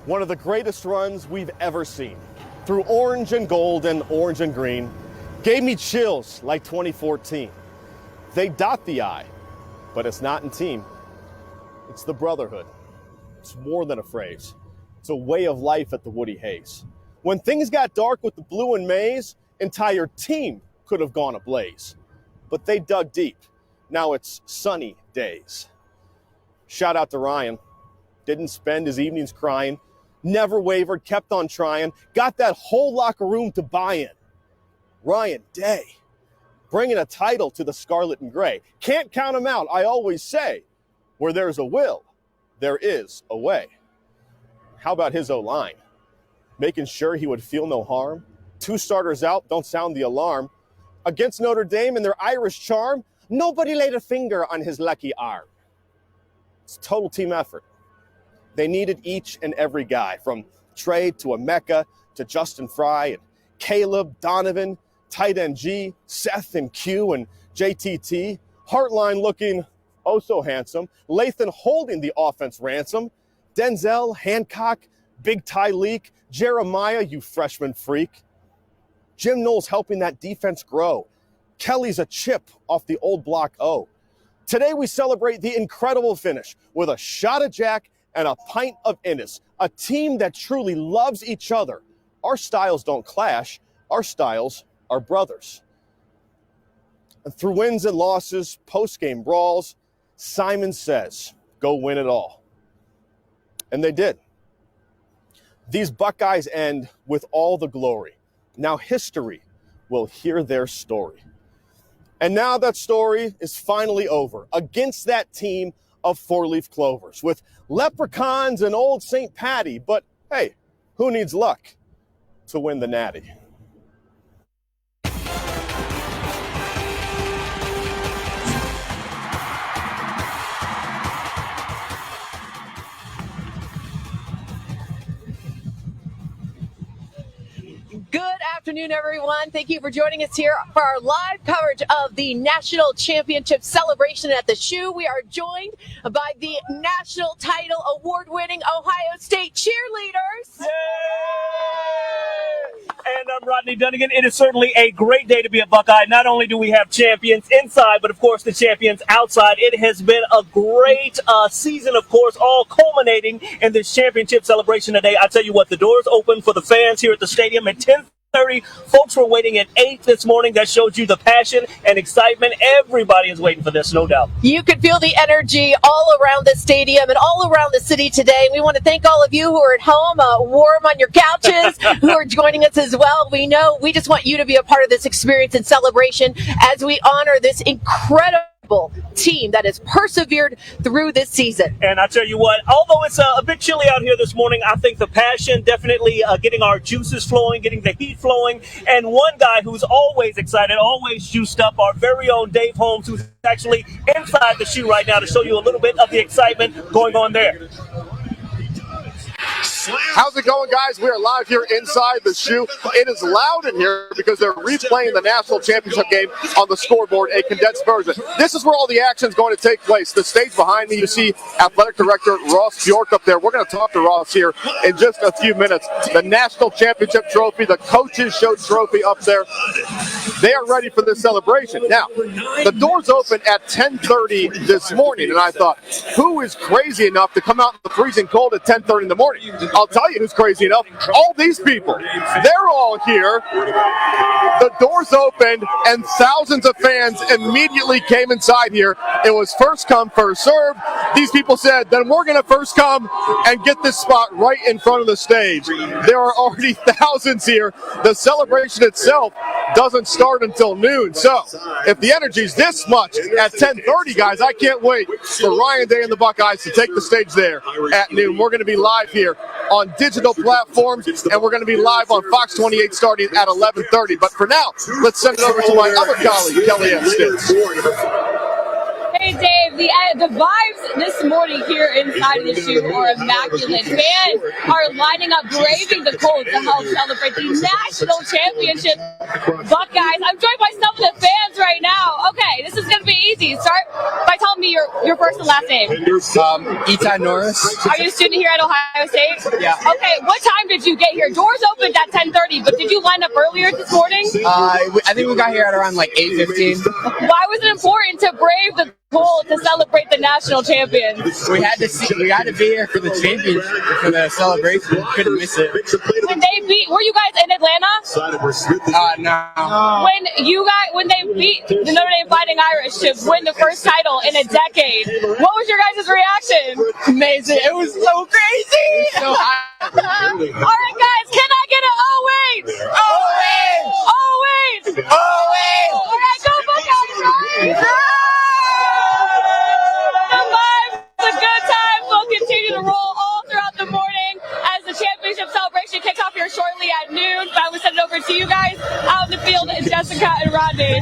One of the greatest runs we've ever seen. Through orange and gold and orange and green. Gave me chills like 2014. They dot the I, but it's not in team. It's the brotherhood. It's more than a phrase. It's a way of life at the Woody Hayes. When things got dark with the blue and maize, entire team could have gone ablaze. But they dug deep. Now it's sunny days. Shout out to Ryan. Didn't spend his evenings crying. Never wavered, kept on trying. Got that whole locker room to buy in. Ryan Day, bringing a title to the Scarlet and Gray. Can't count him out, I always say. Where there's a will, there is a way. How about his O-line? Making sure he would feel no harm. 2 starters out, don't sound the alarm. Against Notre Dame and their Irish charm, nobody laid a finger on his lucky arm. It's a total team effort. They needed each and every guy, from Trey to Emeka to Justin Fry and Caleb, Donovan, tight end G, Seth and Q and JTT. Heartline looking oh so handsome. Lathan holding the offense ransom. Denzel, Hancock, Big Ty Leak, Jeremiah, you freshman freak. Jim Knowles helping that defense grow. Kelly's a chip off the old block O. Today we celebrate the incredible finish with a shot of Jack and a pint of Innis, a team that truly loves each other. Our styles don't clash, our styles are brothers. And through wins and losses, post-game brawls, Simon says, go win it all. And they did. These Buckeyes end with all the glory. Now history will hear their story. And now that story is finally over against that team of 4-leaf clovers with leprechauns and old St. Patty. But hey, who needs luck to win the Natty? Good afternoon, everyone. Thank you for joining us here for our live coverage of the National Championship celebration at the Shoe. We are joined by the national title award-winning Ohio State cheerleaders. Yay! And I'm Rodney Dunnigan. It is certainly a great day to be a Buckeye. Not only do we have champions inside, but of course the champions outside. It has been a great season, of course, all culminating in this championship celebration today. I tell you what, the doors open for the fans here at the stadium at 10:30. Folks were waiting at 8 this morning. That shows you the passion and excitement. Everybody is waiting for this, no doubt. You can feel the energy all around the stadium and all around the city today. We want to thank all of you who are at home, warm on your couches, who are joining us as well. We just want you to be a part of this experience and celebration as we honor this incredible team that has persevered through this season. And I tell you what, although it's a bit chilly out here this morning, I think the passion definitely getting our juices flowing, getting the heat flowing. And one guy who's always excited, always juiced up, our very own Dave Holmes, who's actually inside the Shoe right now to show you a little bit of the excitement going on there. How's it going, guys? We are live here inside the Shoe. It is loud in here because they're replaying the national championship game on the scoreboard, a condensed version. This is where all the action is going to take place. The stage behind me, you see athletic director Ross Bjork up there. We're going to talk to Ross here in just a few minutes. The national championship trophy, the coaches show trophy up there. They are ready for this celebration. Now, the doors open at 10:30 this morning, and I thought, who is crazy enough to come out in the freezing cold at 10:30 in the morning? I'll tell you who's crazy enough. All these people. They're all here. The doors opened, and thousands of fans immediately came inside here. It was first come, first serve. These people said, then we're going to first come and get this spot right in front of the stage. There are already thousands here. The celebration itself doesn't start until noon. So if the energy's this much at 10:30, guys, I can't wait for Ryan Day and the Buckeyes to take the stage there at noon. We're going to be live here on digital platforms, and we're going to be live on Fox 28 starting at 11:30. But for now, let's send it over to my other colleague, Kelly Ann Stitz. Hey, Dave, the vibes this morning here inside of the Shoe are immaculate. Fans are lining up, braving the cold to help celebrate the national championship. Buckeyes, I'm joined by some of the fans right now. Okay, this is going to be easy. Start by telling me me your first and last name? Etan Norris. Are you a student here at Ohio State? Yeah. Okay, what time did you get here? Doors opened at 10:30, but did you line up earlier this morning? I think we got here at around like 8:15. Why was it important to brave the cold to celebrate the national champions? We had to be here for the championship, for the celebration. Couldn't miss it. Were you guys in Atlanta? No. When they beat the Notre Dame Fighting Irish to win the first title in a decade, what was your guys' reaction? Amazing. It was so crazy. So All right, guys, can I get an oh wait? Oh wait! Oh wait! Oh wait! All right, go Buckeyes! The vibes, the good times will continue to roll all throughout the morning as the championship celebration kicks off here shortly at noon. But I will send it over to you guys out in the field, Jessica and Rodney.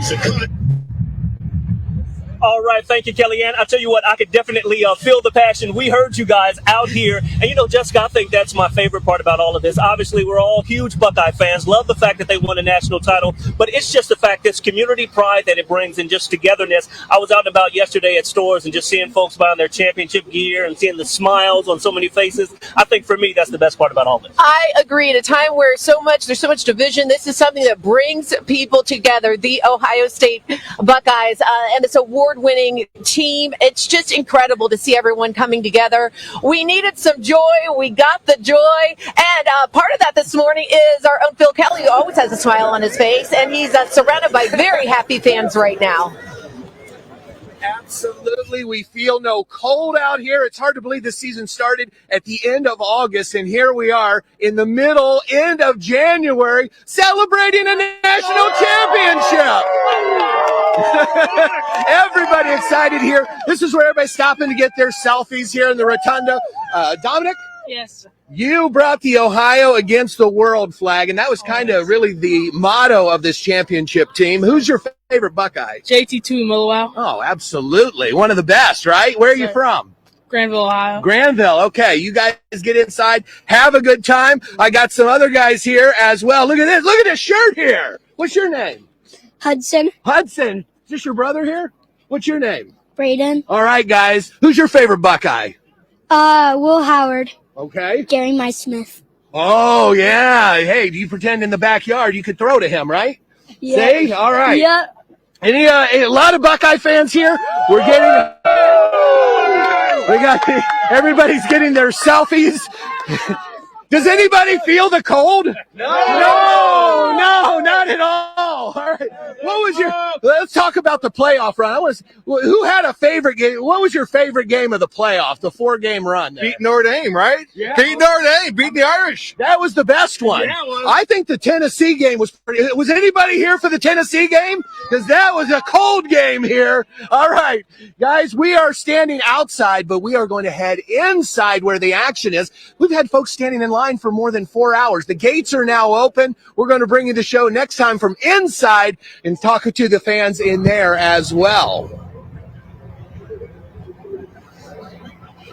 All right, thank you, Kellyanne. I tell you what, I could definitely feel the passion. We heard you guys out here, and Jessica, I think that's my favorite part about all of this. Obviously, we're all huge Buckeye fans, love the fact that they won a national title, but it's just the fact, this community pride that it brings and just togetherness. I was out and about yesterday at stores and just seeing folks buying their championship gear and seeing the smiles on so many faces. I think for me, that's the best part about all this. I agree. At a time where there's so much division, this is something that brings people together. The Ohio State Buckeyes and this award-winning team. It's just incredible to see everyone coming together. We needed some joy. We got the joy. And part of that this morning is our own Phil Kelly, who always has a smile on his face, and he's surrounded by very happy fans right now. Absolutely. We feel no cold out here. It's hard to believe this season started at the end of August, and here we are in the end of January, celebrating a national championship. Everybody excited here. This is where everybody's stopping to get their selfies here in the rotunda. Dominic? Yes. You brought the Ohio against the world flag, and that was kind of really the motto of this championship team. Who's your favorite Buckeye? JT Tuimoloau. Oh, absolutely. One of the best, right? Where are you from? Granville, Ohio. Granville. Okay, you guys get inside. Have a good time. I got some other guys here as well. Look at this. Look at this shirt here. What's your name? Hudson. Hudson. Is this your brother here? What's your name? Braden. All right, guys. Who's your favorite Buckeye? Will Howard. Okay. Gary Smith. Oh, yeah. Hey, do you pretend in the backyard you could throw to him, right? Yeah. See? All right. Yeah. A lot of Buckeye fans here. Everybody's getting their selfies. Does anybody feel the cold? No, not at all. All right. Let's talk about the playoff run. Who had a favorite game? What was your favorite game of the playoff, the 4-game run there? Beat Notre Dame, right? Yeah. Beat Notre Dame, beat the Irish. That was the best one. Yeah, it was. I think the Tennessee game was pretty. Was anybody here for the Tennessee game? Because that was a cold game here. All right, guys, we are standing outside, but we are going to head inside where the action is. We've had folks standing in line for more than 4 hours. The gates are now open. We're going to bring you the show next time from inside and talk to the fans in there as well.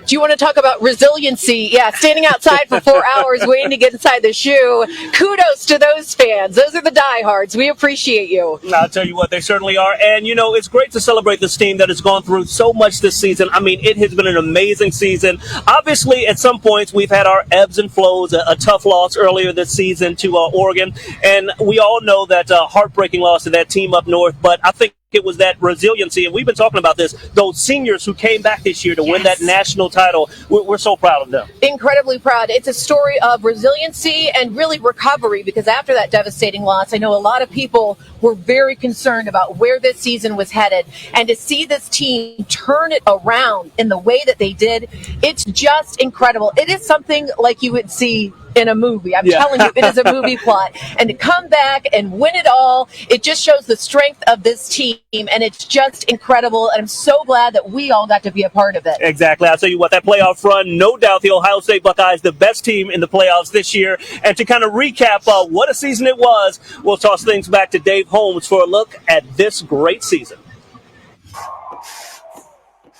Do you want to talk about resiliency? Yeah, standing outside for 4 hours waiting to get inside the shoe. Kudos to those fans. Those are the diehards. We appreciate you. I'll tell you what, they certainly are. And, it's great to celebrate this team that has gone through so much this season. I mean, it has been an amazing season. Obviously, at some points, we've had our ebbs and flows, a tough loss earlier this season to Oregon. And we all know that heartbreaking loss to that team up north. But I think it was that resiliency, and we've been talking about this, those seniors who came back this year to win that national title. We're so proud of them. Incredibly proud. It's a story of resiliency and really recovery, because after that devastating loss, I know a lot of people were very concerned about where this season was headed, and to see this team turn it around in the way that they did, it's just incredible. It is something like you would see in a movie. I'm telling you, it is a movie plot. And to come back and win it all, it just shows the strength of this team, and it's just incredible. And I'm so glad that we all got to be a part of it. Exactly. I'll tell you what, that playoff run, no doubt the Ohio State Buckeyes, the best team in the playoffs this year. And to kind of recap what a season it was, we'll toss things back to Dave Holmes for a look at this great season.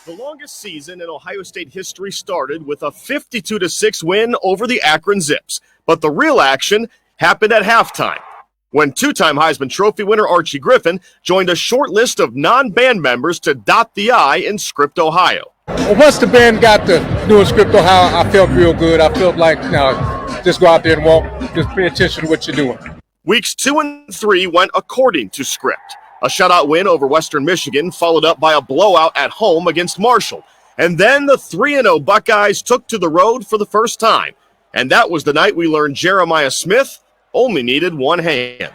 The longest season in Ohio State history started with a 52-6 win over the Akron Zips. But the real action happened at halftime. when two-time Heisman Trophy winner Archie Griffin joined a short list of non-band members to dot the I in Script, Ohio. Well, once the band got to doing Script, Ohio, I felt real good. I felt like, just go out there and walk, just pay attention to what you're doing. Weeks 2 and 3 went according to script. A shutout win over Western Michigan, followed up by a blowout at home against Marshall. And then the 3-0 Buckeyes took to the road for the first time. And that was the night we learned Jeremiah Smith only needed one hand.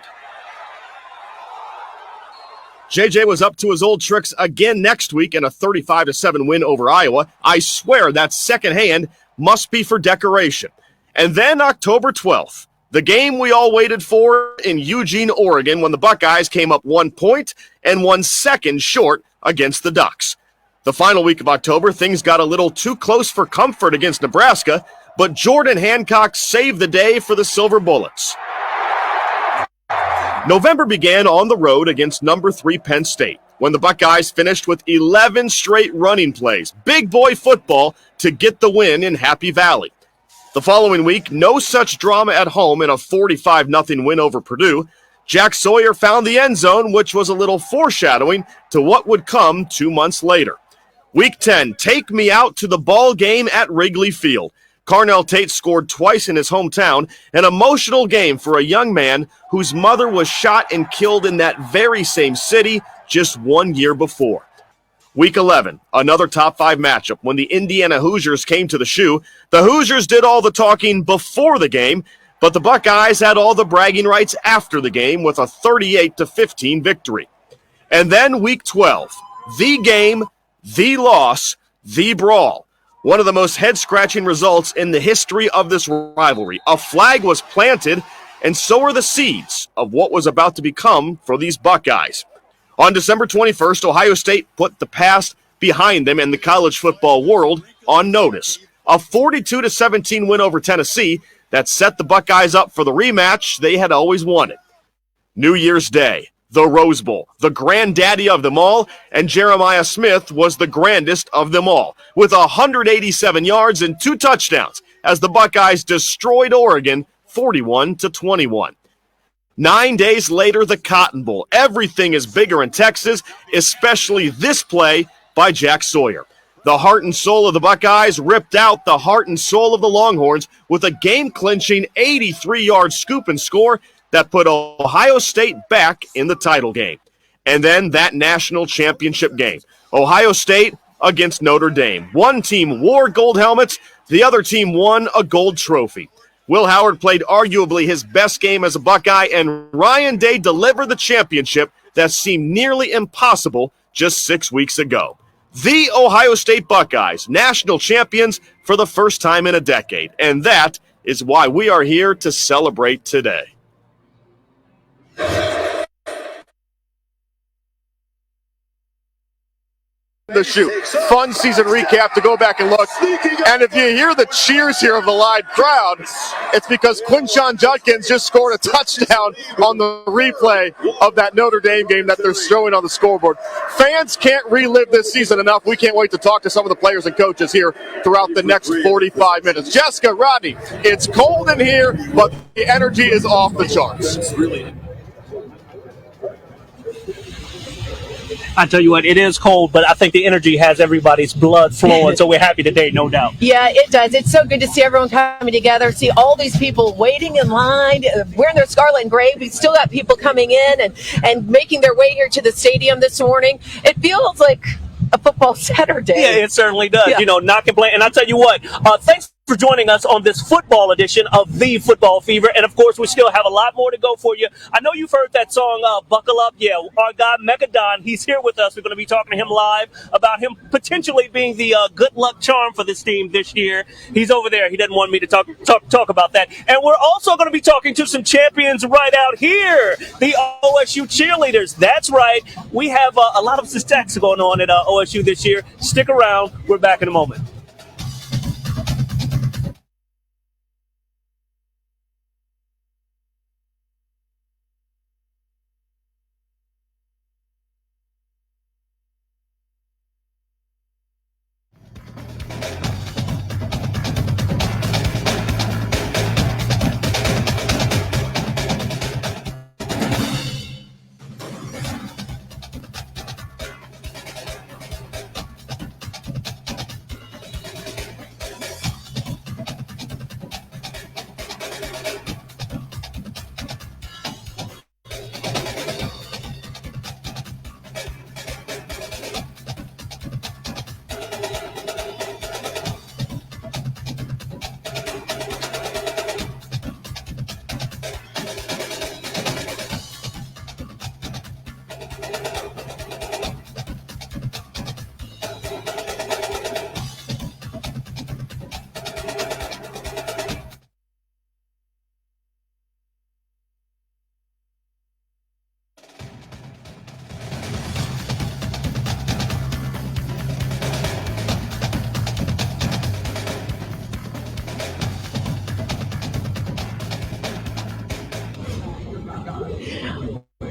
JJ was up to his old tricks again next week in a 35-7 win over Iowa. I swear that second hand must be for decoration. And then October 12th, the game we all waited for in Eugene, Oregon, when the Buckeyes came up 1 point and 1 second short against the Ducks. The final week of October, things got a little too close for comfort against Nebraska, but Jordan Hancock saved the day for the Silver Bullets. November began on the road against number 3 Penn State, when the Buckeyes finished with 11 straight running plays, big boy football, to get the win in Happy Valley. The following week, no such drama at home in a 45-0 win over Purdue. Jack Sawyer found the end zone, which was a little foreshadowing to what would come 2 months later. Week 10, take me out to the ball game at Wrigley Field. Carnell Tate scored twice in his hometown, an emotional game for a young man whose mother was shot and killed in that very same city just 1 year before. Week 11, another top 5 matchup. When the Indiana Hoosiers came to the shoe, the Hoosiers did all the talking before the game, but the Buckeyes had all the bragging rights after the game with a 38-15 victory. And then week 12, the game, the loss, the brawl. One of the most head-scratching results in the history of this rivalry. A flag was planted, and so were the seeds of what was about to become for these Buckeyes. On December 21st, Ohio State put the past behind them in the college football world on notice. A 42-17 win over Tennessee that set the Buckeyes up for the rematch they had always wanted. New Year's Day, the Rose Bowl, the granddaddy of them all, and Jeremiah Smith was the grandest of them all, with 187 yards and 2 touchdowns as the Buckeyes destroyed Oregon 41-21. 9 days later, the Cotton Bowl. Everything is bigger in Texas, especially this play by Jack Sawyer. The heart and soul of the Buckeyes ripped out the heart and soul of the Longhorns with a game-clinching 83-yard scoop and score that put Ohio State back in the title game. And then that national championship game. Ohio State against Notre Dame. One team wore gold helmets, the other team won a gold trophy. Will Howard played arguably his best game as a Buckeye, and Ryan Day delivered the championship that seemed nearly impossible just 6 weeks ago. The Ohio State Buckeyes, national champions for the first time in a decade, and that is why we are here to celebrate today. The shoot. Fun season recap to go back and look. And if you hear the cheers here of the live crowd, it's because Quinshon Judkins just scored a touchdown on the replay of that Notre Dame game that they're showing on the scoreboard. Fans can't relive this season enough. We can't wait to talk to some of the players and coaches here throughout the next 45 minutes. Jessica, Rodney, it's cold in here, but the energy is off the charts. I tell you what, it is cold, but I think the energy has everybody's blood flowing, so we're happy today, no doubt. Yeah, it does. It's so good to see everyone coming together, see all these people waiting in line, wearing their scarlet and gray. We've still got people coming in and making their way here to the stadium this morning. It feels like a football Saturday. Yeah, it certainly does. Yeah. You know, not complaining. And I'll tell you what, thanks for joining us on this football edition of The Football Fever. And, of course, we still have a lot more to go for you. I know you've heard that song, Buckle Up. Yeah, our guy, Megadon, he's here with us. We're going to be talking to him live about him potentially being the good luck charm for this team this year. He's over there. He doesn't want me to talk about that. And we're also going to be talking to some champions right out here, the OSU cheerleaders. That's right. We have a lot of success going on at OSU this year. Stick around. We're back in a moment.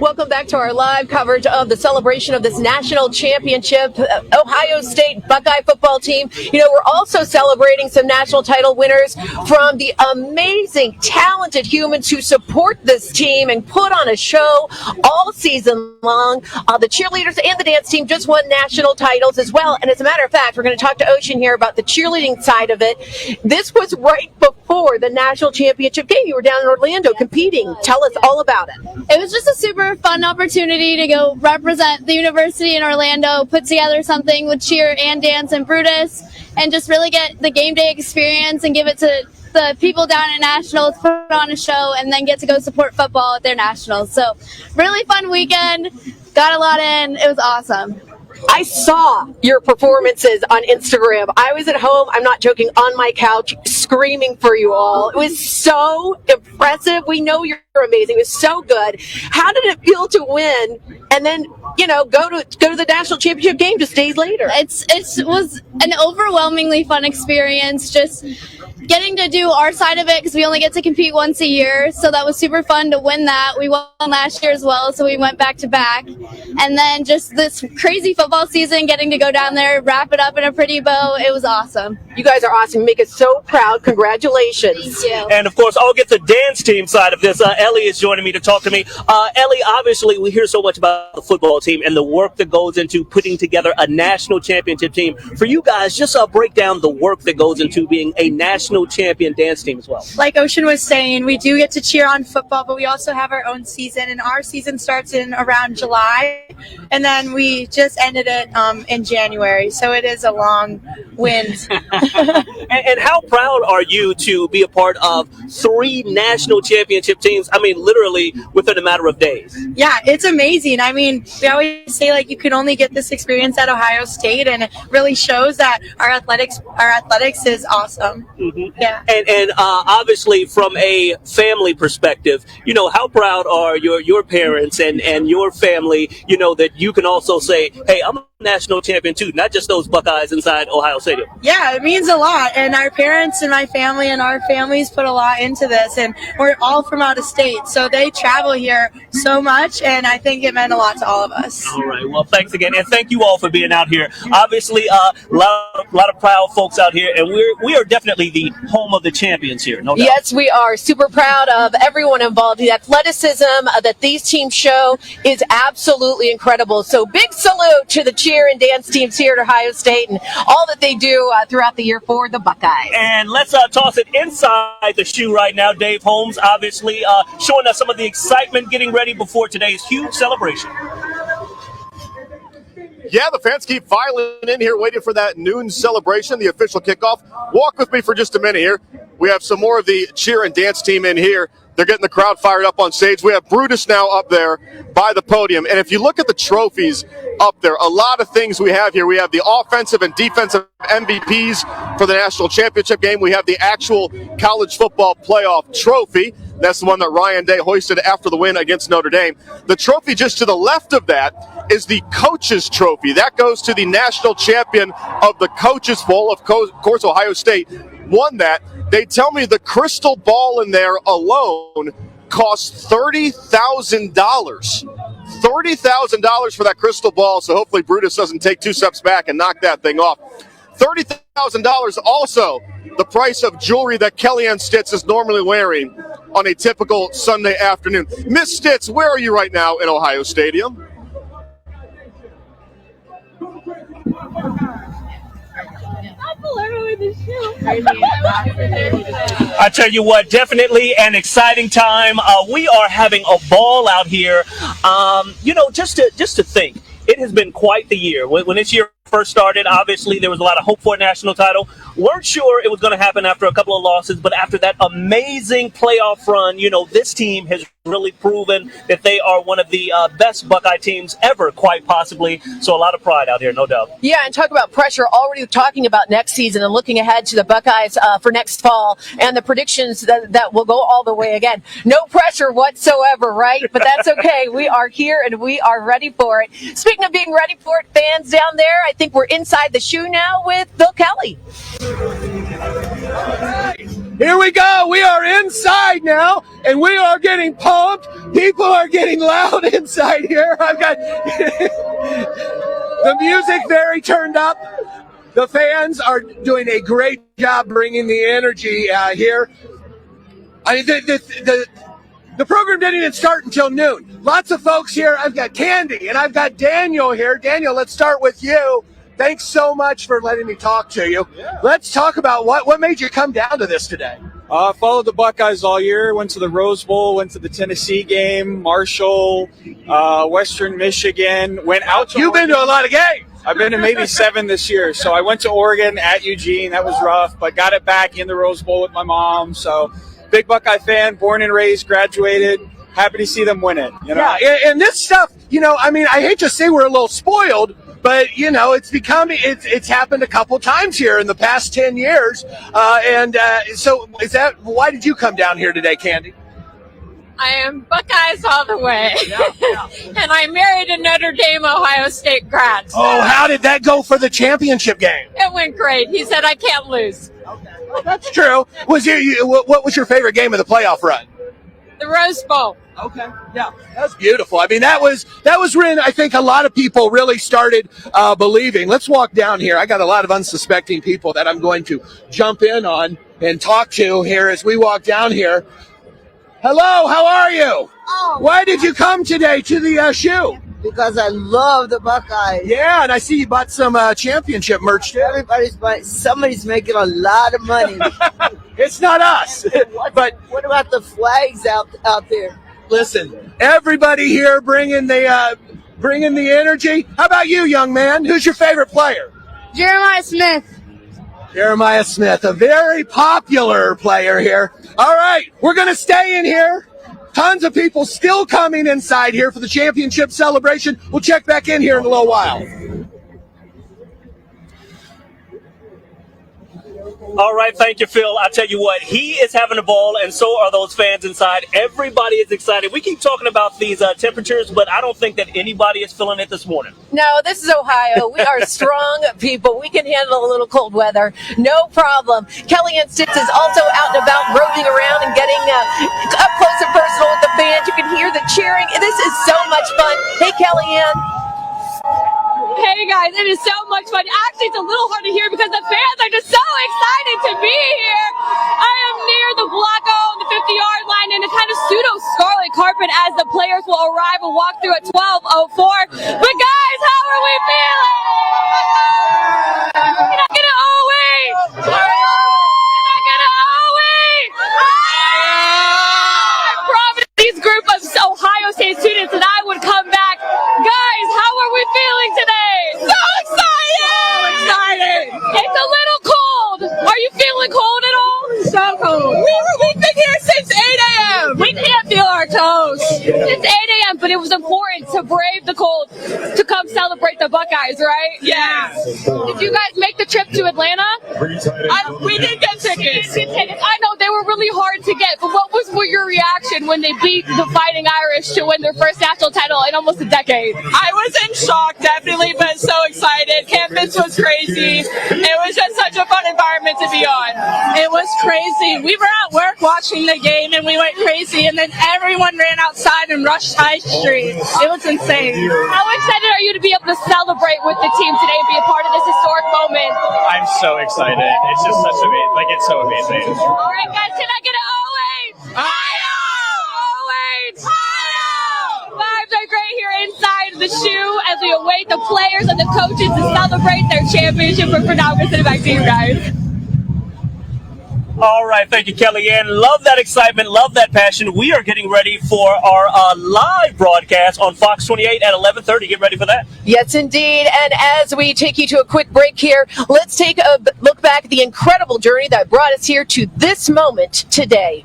Welcome back to our live coverage of the celebration of this national championship. Ohio State Buckeye football team. You know, we're also celebrating some national title winners from the amazing, talented humans who support this team and put on a show all season long. The cheerleaders and the dance team just won national titles as well. And as a matter of fact, we're going to talk to Ocean here about the cheerleading side of it. This was right before the national championship game. You were down in Orlando competing. Tell us all about it. It was just a super fun opportunity to go represent the university in Orlando, put together something with cheer and dance and Brutus, and just really get the game day experience and give it to the people down at Nationals, put on a show, and then get to go support football at their Nationals. So really fun weekend, got a lot in, it was awesome. I saw your performances on Instagram. I was at home, I'm not joking, on my couch screaming for you all. It was so impressive. We know you're amazing. It was so good. How did it feel to win and then, you know, go to the national championship game just days later? It was an overwhelmingly fun experience, just getting to do our side of it because we only get to compete once a year. So that was super fun to win that. We won last year as well, so we went back to back. And then just this crazy football season, getting to go down there, wrap it up in a pretty bow. It was awesome. You guys are awesome. You make us so proud. Congratulations. Thank you. And of course, I'll get the dance team side of this. Ellie is joining me to talk to me. Ellie, obviously, we hear so much about the football team and the work that goes into putting together a national championship team. For you guys, just break down the work that goes into being a national champion dance team as well. Like Ocean was saying, we do get to cheer on football, but we also have our own season, and our season starts in around July, and then we just ended it in January, so it is a long wind. and how proud are you to be a part of 3 national championship teams? I mean, literally within a matter of days. Yeah, it's amazing. I mean, we always say like you can only get this experience at Ohio State, and it really shows that our athletics is awesome. Mm-hmm. Yeah. And obviously from a family perspective, you know, how proud are your parents and your family, you know, that you can also say, hey, I'm a national champion too, not just those Buckeyes inside Ohio Stadium. Yeah, it means a lot, and our parents and my family and our families put a lot into this, and we're all from out of state, so they travel here so much, and I think it meant a lot to all of us. All right, well, thanks again, and thank you all for being out here. Obviously, a lot of proud folks out here, and we are definitely the home of the champions here, no doubt. Yes, we are super proud of everyone involved. The athleticism that these teams show is absolutely incredible. So big salute to the cheer and dance teams here at Ohio State and all that they do throughout the year for the Buckeyes. And let's toss it inside the shoe right now. Dave Holmes, obviously, showing us some of the excitement getting ready before today's huge celebration. Yeah, the fans keep filing in here waiting for that noon celebration, the official kickoff. Walk with me for just a minute here. We have some more of the cheer and dance team in here. They're getting the crowd fired up on stage. We have Brutus now up there by the podium. And if you look at the trophies up there, a lot of things we have here. We have the offensive and defensive MVPs for the national championship game. We have the actual college football playoff trophy. That's the one that Ryan Day hoisted after the win against Notre Dame. The trophy just to the left of that is the coaches trophy. That goes to the national champion of the Coaches Bowl. Of course, Ohio State won that. They tell me the crystal ball in there alone costs $30,000. $30,000 for that crystal ball, so hopefully Brutus doesn't take 2 steps back and knock that thing off. $30,000 also the price of jewelry that Kellyanne Stitz is normally wearing on a typical Sunday afternoon. Miss Stitz, where are you right now in Ohio Stadium? I tell you what, definitely an exciting time. We are having a ball out here. You know, just to think, it has been quite the year. When this year first started, obviously there was a lot of hope for a national title. Weren't sure it was going to happen after a couple of losses, but after that amazing playoff run, you know, this team has really proven that they are one of the best Buckeye teams ever, quite possibly. So a lot of pride out here, no doubt. Yeah, and talk about pressure. Already talking about next season and looking ahead to the Buckeyes for next fall and the predictions that will go all the way again. No pressure whatsoever, right? But that's okay. We are here and we are ready for it. Speaking of being ready for it, fans down there, I think we're inside the shoe now with Bill Kelly. Here we go. We are inside now, and we are getting pumped. People are getting loud inside here. I've got the music very turned up. The fans are doing a great job bringing the energy here. I mean, the program didn't even start until noon. Lots of folks here. I've got Candy, and I've got Daniel here. Daniel, let's start with you. Thanks so much for letting me talk to you. Yeah. Let's talk about what made you come down to this today. Followed the Buckeyes all year, went to the Rose Bowl, went to the Tennessee game, Marshall, Western Michigan, went out to You've been to a lot of games. I've been to maybe 7 this year. So I went to Oregon at Eugene. That was rough, but got it back in the Rose Bowl with my mom. So big Buckeye fan, born and raised, graduated. Happy to see them win it. You know? Yeah, and this stuff, I mean, I hate to say we're a little spoiled, but, it's happened a couple times here in the past 10 years. So why did you come down here today, Candy? I am Buckeyes all the way. And I married a Notre Dame, Ohio State grad. So Oh, how did that go for the championship game? it went great. He said I can't lose. Well, that's true. What was your favorite game of the playoff run? The Rose Bowl. Okay, yeah, that's beautiful. I mean, that was when I think a lot of people really started believing. Let's walk down here. I got a lot of unsuspecting people that I'm going to jump in on and talk to here as we walk down here. Hello, how are you? Oh. Why did you come today to the shoe? Because I love the Buckeyes. Yeah, and I see you bought some championship merch too. Everybody's buying. Somebody's making a lot of money. It's not us. But what about the flags out there? Listen, everybody here bringing the energy. How about you, young man? Who's your favorite player? Jeremiah Smith. Jeremiah Smith, a very popular player here. All right, we're going to stay in here. Tons of people still coming inside here for the championship celebration. We'll check back in here in a little while. All right, thank you, Phil. I tell you what, he is having a ball, and so are those fans inside. Everybody is excited. We keep talking about these temperatures, but I don't think that anybody is feeling it this morning. No, this is Ohio. We are strong people. We can handle a little cold weather. No problem. Kellyanne Stitz is also out and about, roving around and getting up close and personal with the fans. You can hear the cheering. This is so much fun. Hey, Kellyanne. Hey guys, it is so much fun. Actually, it's a little hard to hear because the fans are just so excited to be here. I am near the block O on the 50-yard line in a kind of pseudo scarlet carpet as the players will arrive and walk through at 12:04. But guys, how are we feeling? Can I get an OE? Can I get an OE? I promised these group of Ohio State students that I would come back. Guys, how are we feeling today? So excited! So excited! It's a little cold. Are you feeling cold at all? So cold. We've been here since 8 a.m. We can't feel our toes. Since 8 a.m., but it was important to brave the cold to come celebrate the Buckeyes, right? Yeah. Did you guys make the trip to Atlanta? We didn't get tickets. I know they were really hard to get, but what was your reaction when they beat the Fighting Irish to win their first national title in almost a decade? I was in shock, definitely, but so excited. Campus was crazy. It was just such a fun environment to be on. It was crazy. We were at work watching the game, and we went crazy, and then everyone ran outside and rushed High Street. It was insane. How excited are you to be able to celebrate with the team today and be a part of this historic moment? I'm so excited. It's just such amazing. It's so amazing. All right, guys, can I get an OA? Vibes are great here inside the shoe as we await the players and the coaches to celebrate their championship. But for now, I'm going to send it back to you guys. All right, thank you, Kellyanne. Love that excitement, love that passion. We are getting ready for our live broadcast on Fox 28 at 11:30. Get ready for that. Yes, indeed. And as we take you to a quick break here, let's take a look back at the incredible journey that brought us here to this moment today.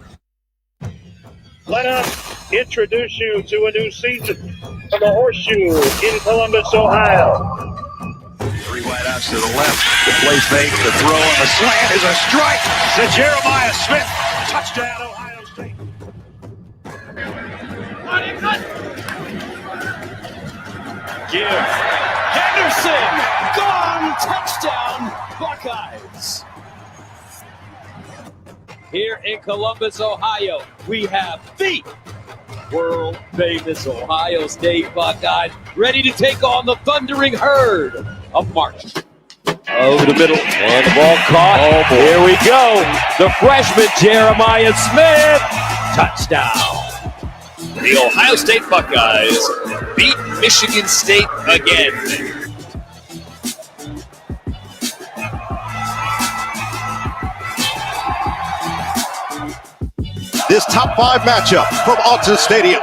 Let us introduce you to a new season of the Horseshoe in Columbus, Ohio. 3 wideouts to the left. The play fake, the throw, and the slant is a strike to Jeremiah Smith. Touchdown, Ohio State. Give. Henderson. Gone. Touchdown, Buckeyes. here in Columbus, Ohio. We have the world-famous Ohio State Buckeyes ready to take on the Thundering Herd of March. Over the middle, and the ball caught. Oh, here we go. The freshman, Jeremiah Smith. Touchdown. The Ohio State Buckeyes beat Michigan State again. This top 5 matchup from Autzen Stadium.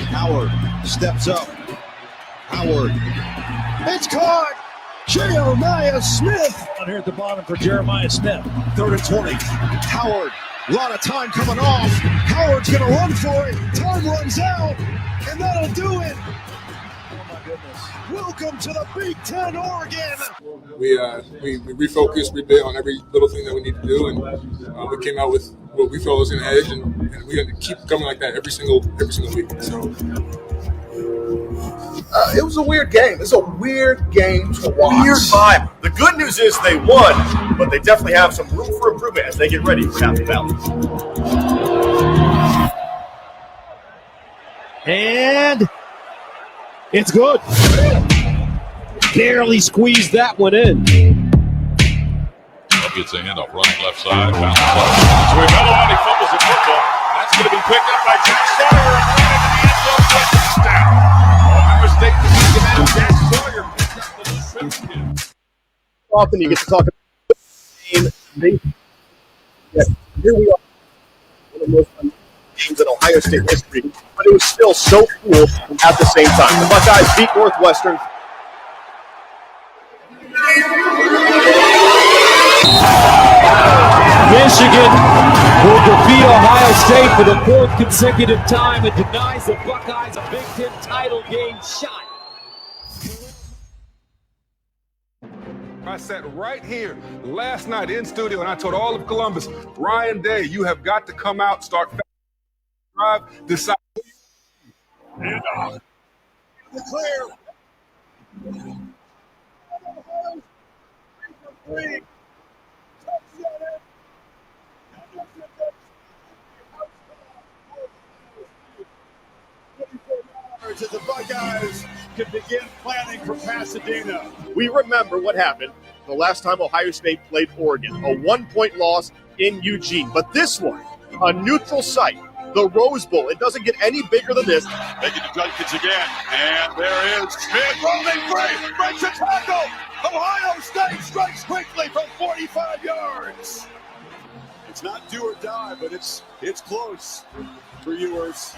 Howard steps up. Howard. It's caught. Jeremiah Smith. Down here at the bottom for Jeremiah Smith. 3rd and 20. Howard. A lot of time coming off. Howard's going to run for it. Time runs out. And that'll do it. Welcome to the Big Ten, Oregon. We refocused, we bid on every little thing that we need to do, and we came out with what we felt was an edge, and we had to keep coming like that every single week. So it was a weird game. It's a weird game to watch. Weird vibe. The good news is they won, but they definitely have some room for improvement as they get ready for Happy Valley. And it's good. Barely squeezed that one in. Gets a handoff, running left side, bounces up. So Mello out, he fumbles the football. That's going to be picked up by Jack Sawyer and right into the end zone for a touchdown. Ohio State defeated Jack Sawyer picked up the reception. Often you get to talk about the game. Yeah, here we are. One of the most fun games in Ohio State history, but it was still so cool at the same time. The Buckeyes beat Northwestern. Michigan will defeat Ohio State for the 4th consecutive time and denies the Buckeyes a Big Ten title game shot. I sat right here last night in studio, and I told all of Columbus, Ryan Day, you have got to come out, start drive, decide. And clear. As the Buckeyes can begin planning for Pasadena. We remember what happened the last time Ohio State played Oregon, a 1-point loss in Eugene. But this one, a neutral site, the Rose Bowl. It doesn't get any bigger than this. Making the Junkins again. And there is Smith rolling free. Breaks a tackle. Ohio State strikes quickly from 45 yards. It's not do or die, but it's close for yours.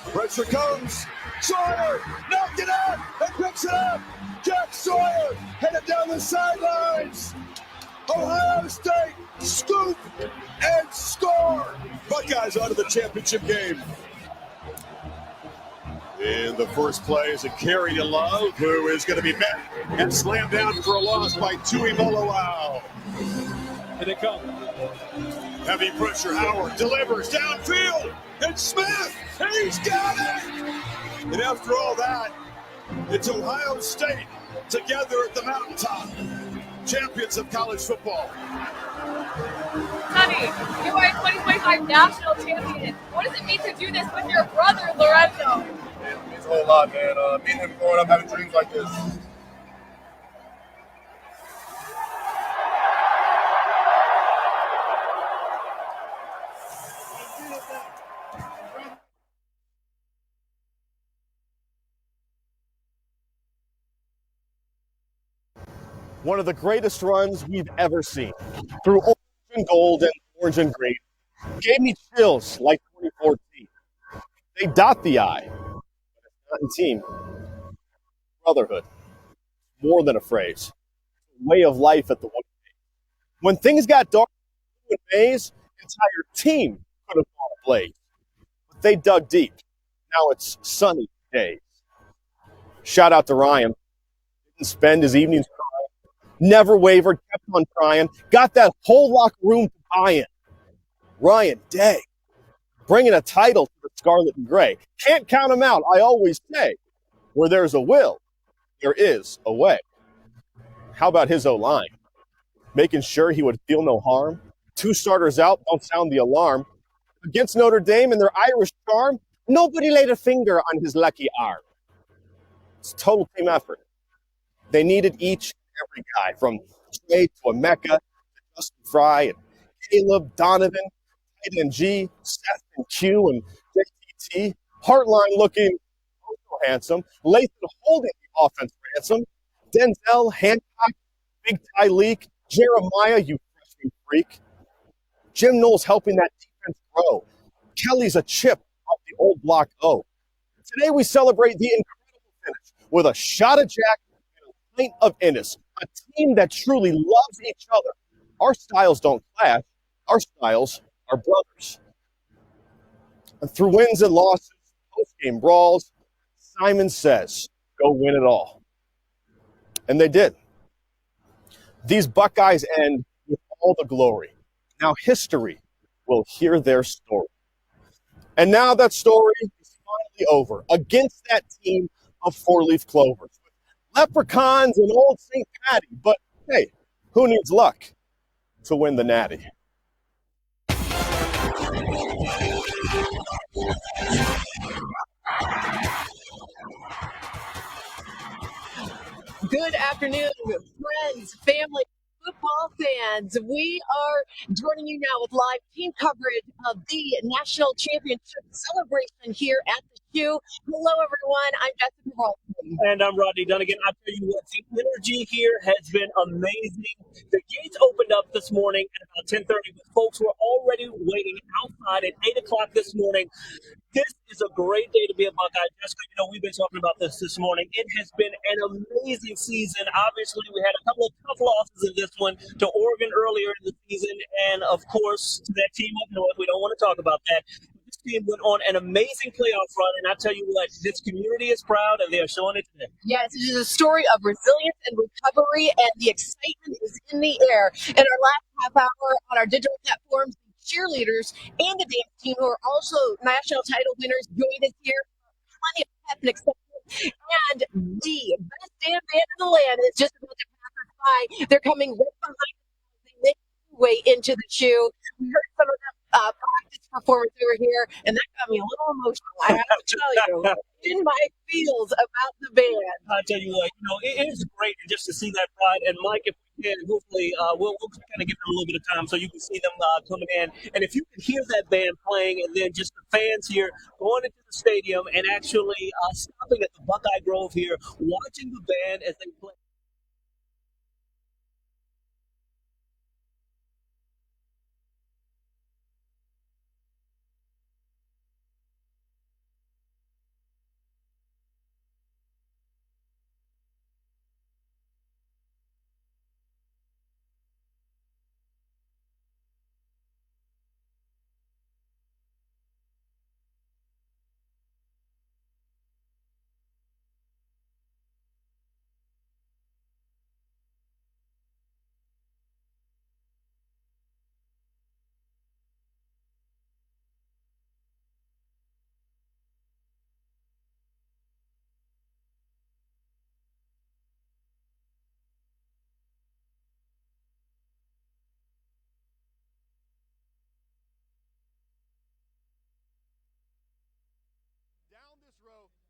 Pressure comes. Sawyer knocked it out and picks it up. Jack Sawyer headed down the sidelines. Ohio State scoop and score. Buckeyes out of the championship game. And the first play is a carry to Love, who is going to be met and slammed down for a loss by Tui Moloau. Here they come. Heavy pressure, Howard delivers downfield, and Smith, he's got it! And after all that, it's Ohio State together at the mountaintop, champions of college football. Sonny, you are a 2025 national champion. What does it mean to do this with your brother, Lorenzo? It means a whole lot, man. Me and him growing up having dreams like this. One of the greatest runs we've ever seen. Through orange and gold and orange and green. Gave me chills like 2014. They dot the I. But it's not in team. Brotherhood. More than a phrase. Way of life at the one. When things got dark in Mays, the entire team could have gone ablaze. But they dug deep. Now it's sunny days. Shout out to Ryan. Didn't spend his evenings crying. Never wavered, kept on trying. Got that whole locker room to buy in. Ryan Day, bringing a title to the Scarlet and Gray. Can't count him out, I always say. Where there's a will, there is a way. How about his O-line? Making sure he would feel no harm. 2 starters out, don't sound the alarm. Against Notre Dame and their Irish charm, nobody laid a finger on his lucky arm. It's a total team effort. They needed each and every guy, from Trey to Emeka to Justin Fry and Caleb, Donovan, Tight end G, Seth and Q and JTT. Heartline looking so handsome. Lathan holding the offense ransom. Denzel, Hancock, Big Tyleek, Jeremiah, you freshman freak. Jim Knowles helping that defense grow. Kelly's a chip off the old block O. Today we celebrate the incredible finish with a shot of Jack and a pint of Ennis. A team that truly loves each other. Our styles don't clash. Our styles are brothers. And through wins and losses, post-game brawls, Simon says, go win it all. And they did. These Buckeyes end with all the glory. Now history will hear their story. And now that story is finally over against that team of 4-leaf clovers. Leprechauns and old St. Patty. But hey, who needs luck to win the Natty? Good afternoon, friends, family, football fans. We are joining you now with live team coverage of the national championship celebration here at the Shoe. Hello, everyone. I'm Jessica Ralston. And I'm Rodney Dunnigan. I tell you what, the energy here has been amazing. The gates opened up this morning at about 10:30, but folks were already waiting outside at 8 o'clock this morning. This is a great day to be a Buckeye. Jessica, you know, we've been talking about this morning. It has been an amazing season. Obviously, we had a couple of tough losses in this one to Oregon earlier in the season, and, of course, to that team up north. We don't want to talk about that. This team went on an amazing playoff run, and I tell you what, this community is proud, and they are showing it today. Yes, it is a story of resilience and recovery, and the excitement is in the air. In our last half hour on our digital platforms, cheerleaders and the dance team, who are also national title winners, joined us here. Plenty of pep and excitement. And the best damn band in the land is just about to pass us by. They're coming right behind us. They make their way into the Shoe. We heard some of them practice performance over here, and that got me a little emotional. I have to tell you, in my feels about the band. I tell you what, you know, it is great just to see that pride. And Mike, if we can, hopefully we'll kind of give them a little bit of time so you can see them coming in. And if you can hear that band playing, and then just the fans here going into the stadium and actually stopping at the Buckeye Grove here, watching the band as they play.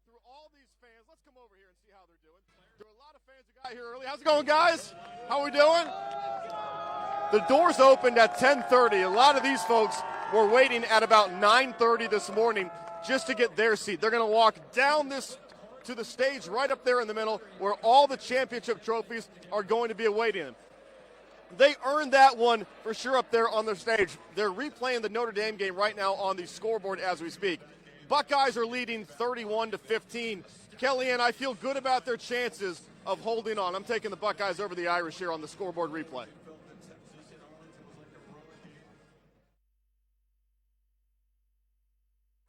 Through all these fans, let's come over here and see how they're doing. There are a lot of fans who got here early. How's it going, guys? How are we doing? The doors opened at 10:30. A lot of these folks were waiting at about 9:30 this morning just to get their seat. They're going to walk down this to the stage right up there in the middle where all the championship trophies are going to be awaiting them. They earned that one for sure up there on the stage. They're replaying the Notre Dame game right now on the scoreboard as we speak. Buckeyes are leading 31-15. Kellyanne, I feel good about their chances of holding on. I'm taking the Buckeyes over the Irish here on the scoreboard replay.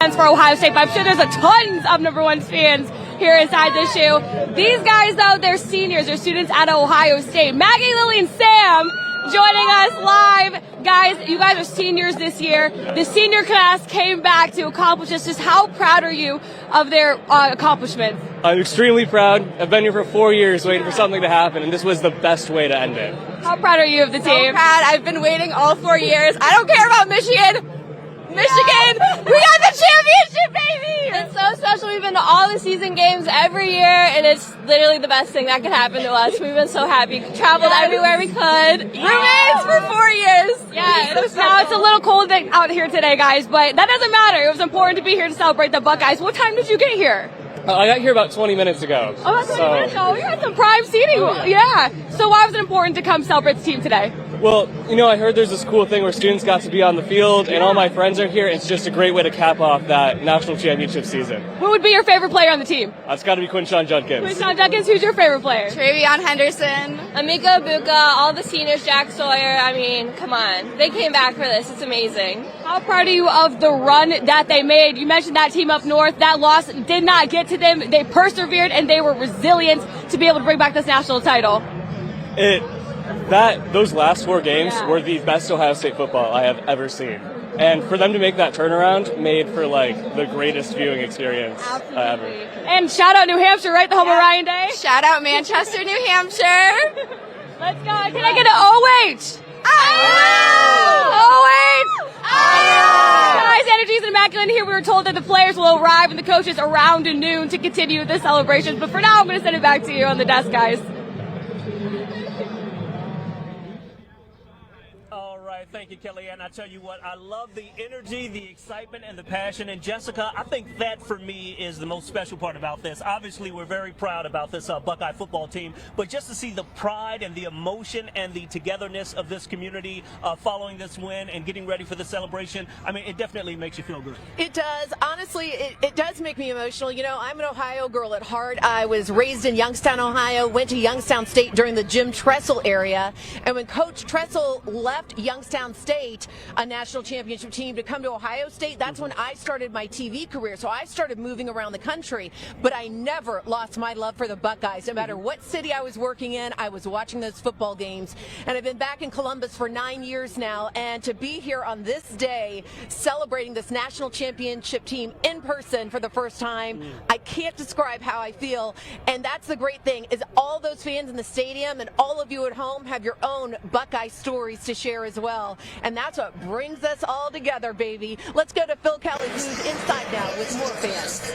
Fans for Ohio State, but I'm sure there's a tons of number one fans here inside the Shoe. These guys, though, they're seniors. They're students at Ohio State. Maggie, Lily, and Sam joining us live Guys, you guys are seniors this year. The senior class came back to accomplish this. Just how proud are you of their accomplishments? I'm extremely proud. I've been here for 4 years waiting for something to happen, and this was the best way to end it. How proud are you of the team? So proud. I've been waiting all 4 years. I don't care about Michigan. Michigan, we got the championship, baby! It's so special. We've been to all the season games every year, and it's literally the best thing that could happen to us. We've been so happy. Traveled everywhere we could. Roommates for 4 years. Yeah, now it's a little cold out here today, guys, but that doesn't matter. It was important to be here to celebrate the Buckeyes. What time did you get here? I got here about 20 minutes ago. Oh, that's 20 minutes ago. You had some prime seating. Yeah. So why was it important to come celebrate the team today? Well, I heard there's this cool thing where students got to be on the field, and all my friends are here. It's just a great way to cap off that national championship season. Who would be your favorite player on the team? It's got to be Quinshon Judkins. Quinshon Judkins, who's your favorite player? Travion Henderson, Amika Ibuka, all the seniors, Jack Sawyer. I mean, come on. They came back for this. It's amazing. How proud are you of the run that they made? You mentioned that team up north. That loss did not get to them. They persevered, and they were resilient to be able to bring back this national title. Those last 4 games were the best Ohio State football I have ever seen. And for them to make that turnaround made for, the greatest viewing experience ever. And shout out New Hampshire, right? The home of Ryan Day. Shout out Manchester, New Hampshire. Let's go. Can I get an OH? OH! Guys, energy is immaculate here. We were told that the players will arrive and the coaches around noon to continue the celebrations. But for now, I'm going to send it back to you on the desk, guys. Thank you, Kellyanne. I tell you what, I love the energy, the excitement, and the passion. And Jessica, I think that for me is the most special part about this. Obviously, we're very proud about this Buckeye football team, but just to see the pride and the emotion and the togetherness of this community following this win and getting ready for the celebration, I mean, it definitely makes you feel good. It does. Honestly, it does make me emotional. I'm an Ohio girl at heart. I was raised in Youngstown, Ohio, went to Youngstown State during the Jim Tressel area, and when Coach Tressel left Youngstown State, a national championship team, to come to Ohio State, that's when I started my TV career. So I started moving around the country, but I never lost my love for the Buckeyes. No matter what city I was working in, I was watching those football games. And I've been back in Columbus for 9 years now, and to be here on this day celebrating this national championship team in person for the first time, I can't describe how I feel. And that's the great thing, is all those fans in the stadium and all of you at home have your own Buckeye stories to share as well. And that's what brings us all together, baby. Let's go to Phil Kelly, who's inside now with more fans.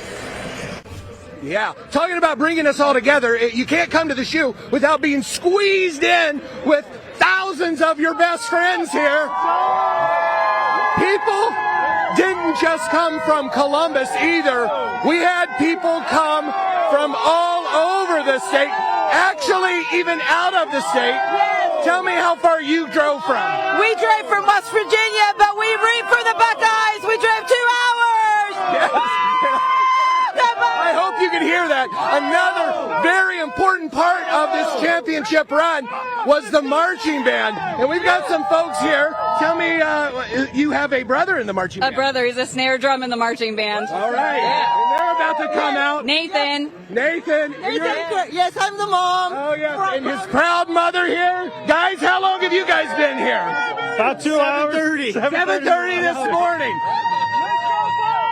Yeah, talking about bringing us all together, you can't come to the shoe without being squeezed in with thousands of your best friends here. People didn't just come from Columbus either. We had people come from all over the state, actually even out of the state. Tell me how far you drove from. We drove from West Virginia, but we root for the Buckeyes. We drove 2 hours. Yes. I hope you can hear that. Another very important part of this championship run was the marching band. And we've got some folks here. Tell me, you have a brother in the marching band. A brother. He's a snare drum in the marching band. All right. Yeah. And they're about to come out. Nathan. Yes, I'm the mom. Oh, yes. And his proud mother here. Guys, how long have you guys been here? About 2 hours. 7:30 this morning.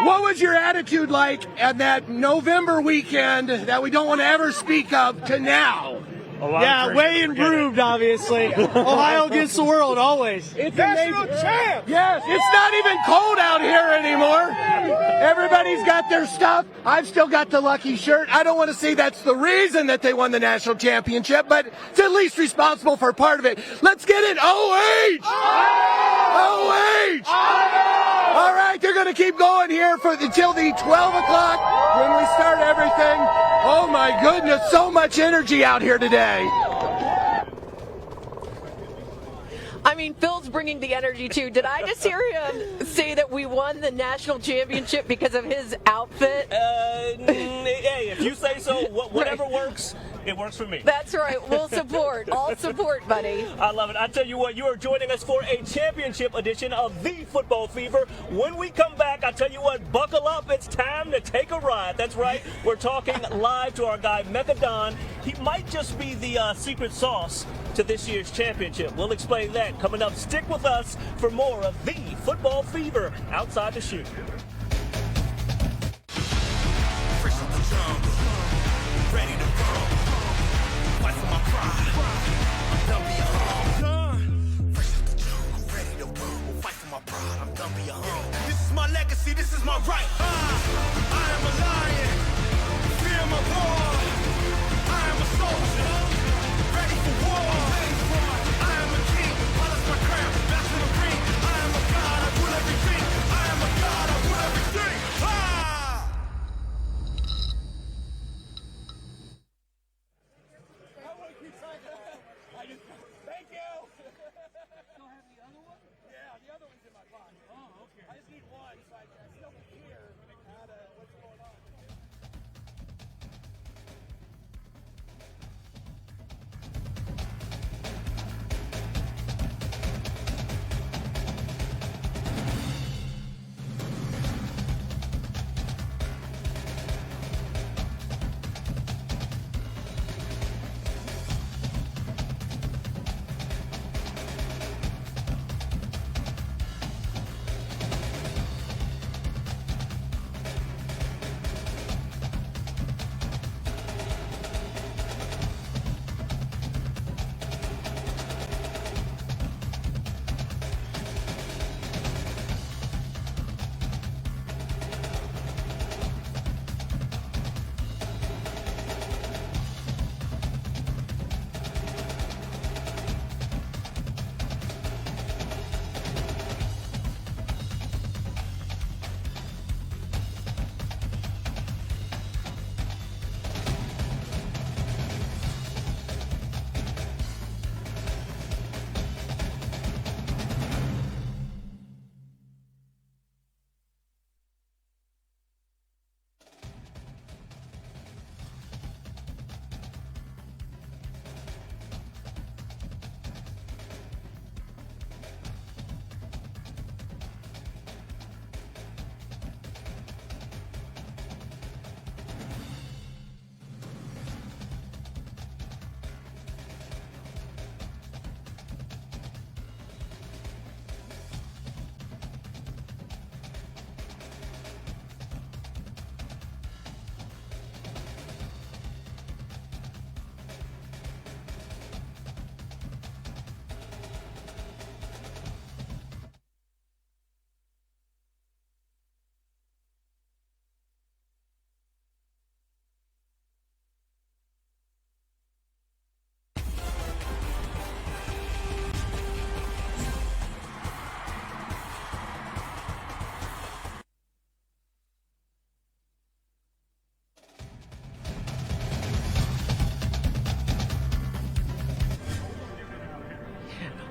What was your attitude like at that November weekend that we don't want to ever speak of to now? Yeah, way improved, obviously. Ohio against the world, always. It's national champ. Yes, it's not even cold out here anymore. Everybody's got their stuff. I've still got the lucky shirt. I don't want to say that's the reason that they won the national championship, but it's at least responsible for part of it. Let's get it. OH! OH! All right, they're going to keep going here until the 12 o'clock when we start everything. Oh, my goodness, so much energy out here today. I mean, Phil's bringing the energy too. Did I just hear him say that we won the national championship because of his outfit? Hey, if you say so, whatever works. It works for me. That's right. We'll support. All support, buddy. I love it. I tell you what, you are joining us for a championship edition of The Football Fever. When we come back, I tell you what, buckle up. It's time to take a ride. That's right. We're talking live to our guy, Mecca Don, he might just be the secret sauce to this year's championship. We'll explain that coming up. Stick with us for more of the Football Fever Outside the Shoe. Ready to roll, fight for my pride. I'm done being home. Fresh out the jungle, ready to roll, fight for my pride. I'm done being home. This is my legacy, this is my right. I am a lion, fear my war. I am a soldier, ready for war. I am a king, polish my crown, back to the ring. I am a god, I rule everything. I am a god, I rule everything. Thank you. Still have the other one? Yeah, the other one's in my pocket. Oh, okay. I just need one, so I still can hear what's going on.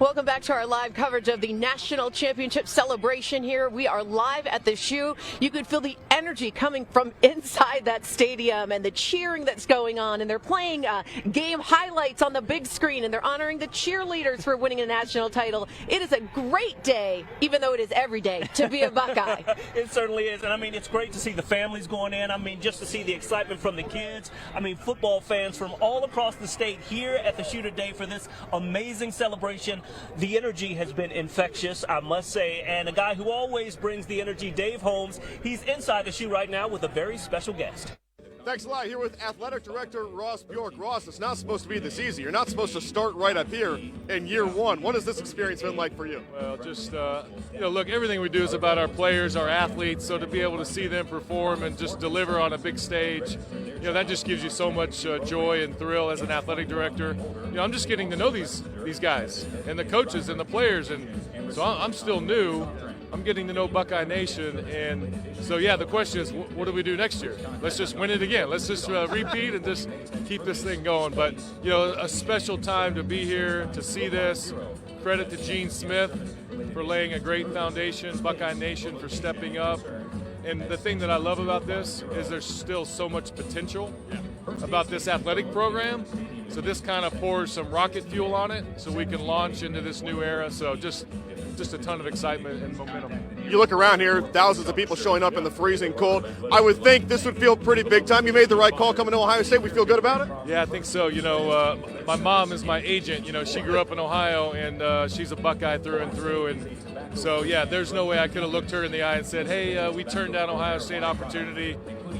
Welcome back to our live coverage of the National Championship celebration here. We are live at the Shoe. You could feel the energy coming from inside that stadium and the cheering that's going on. And they're playing game highlights on the big screen, and they're honoring the cheerleaders for winning a national title. It is a great day, even though it is every day, to be a Buckeye. It certainly is. And I mean, it's great to see the families going in. I mean, just to see the excitement from the kids. I mean, football fans from all across the state here at the Shoe today for this amazing celebration. The energy has been infectious, I must say, and a guy who always brings the energy, Dave Holmes, he's inside the Shoe right now with a very special guest. Thanks a lot. Here with Athletic Director Ross Bjork. Ross, it's not supposed to be this easy. You're not supposed to start right up here in year one. What has this experience been like for you? Well, just, look, everything we do is about our players, our athletes, so to be able to see them perform and just deliver on a big stage, that just gives you so much joy and thrill as an athletic director. I'm just getting to know these guys and the coaches and the players, and so I'm still new. I'm getting to know Buckeye Nation, and so, the question is, what do we do next year? Let's just win it again. Let's just repeat and just keep this thing going. But, a special time to be here, to see this. Credit to Gene Smith for laying a great foundation, Buckeye Nation for stepping up. And the thing that I love about this is there's still so much potential about this athletic program. So this kind of pours some rocket fuel on it so we can launch into this new era. So just just a ton of excitement and momentum. You look around here, thousands of people showing up in the freezing cold. I would think this would feel pretty big time. You made the right call coming to Ohio State. We feel good about it? Yeah, I think so. You know, my mom is my agent. You know, she grew up in Ohio, and she's a Buckeye through and through. And so, yeah, there's no way I could have looked her in the eye and said, hey, we turned down Ohio State opportunity.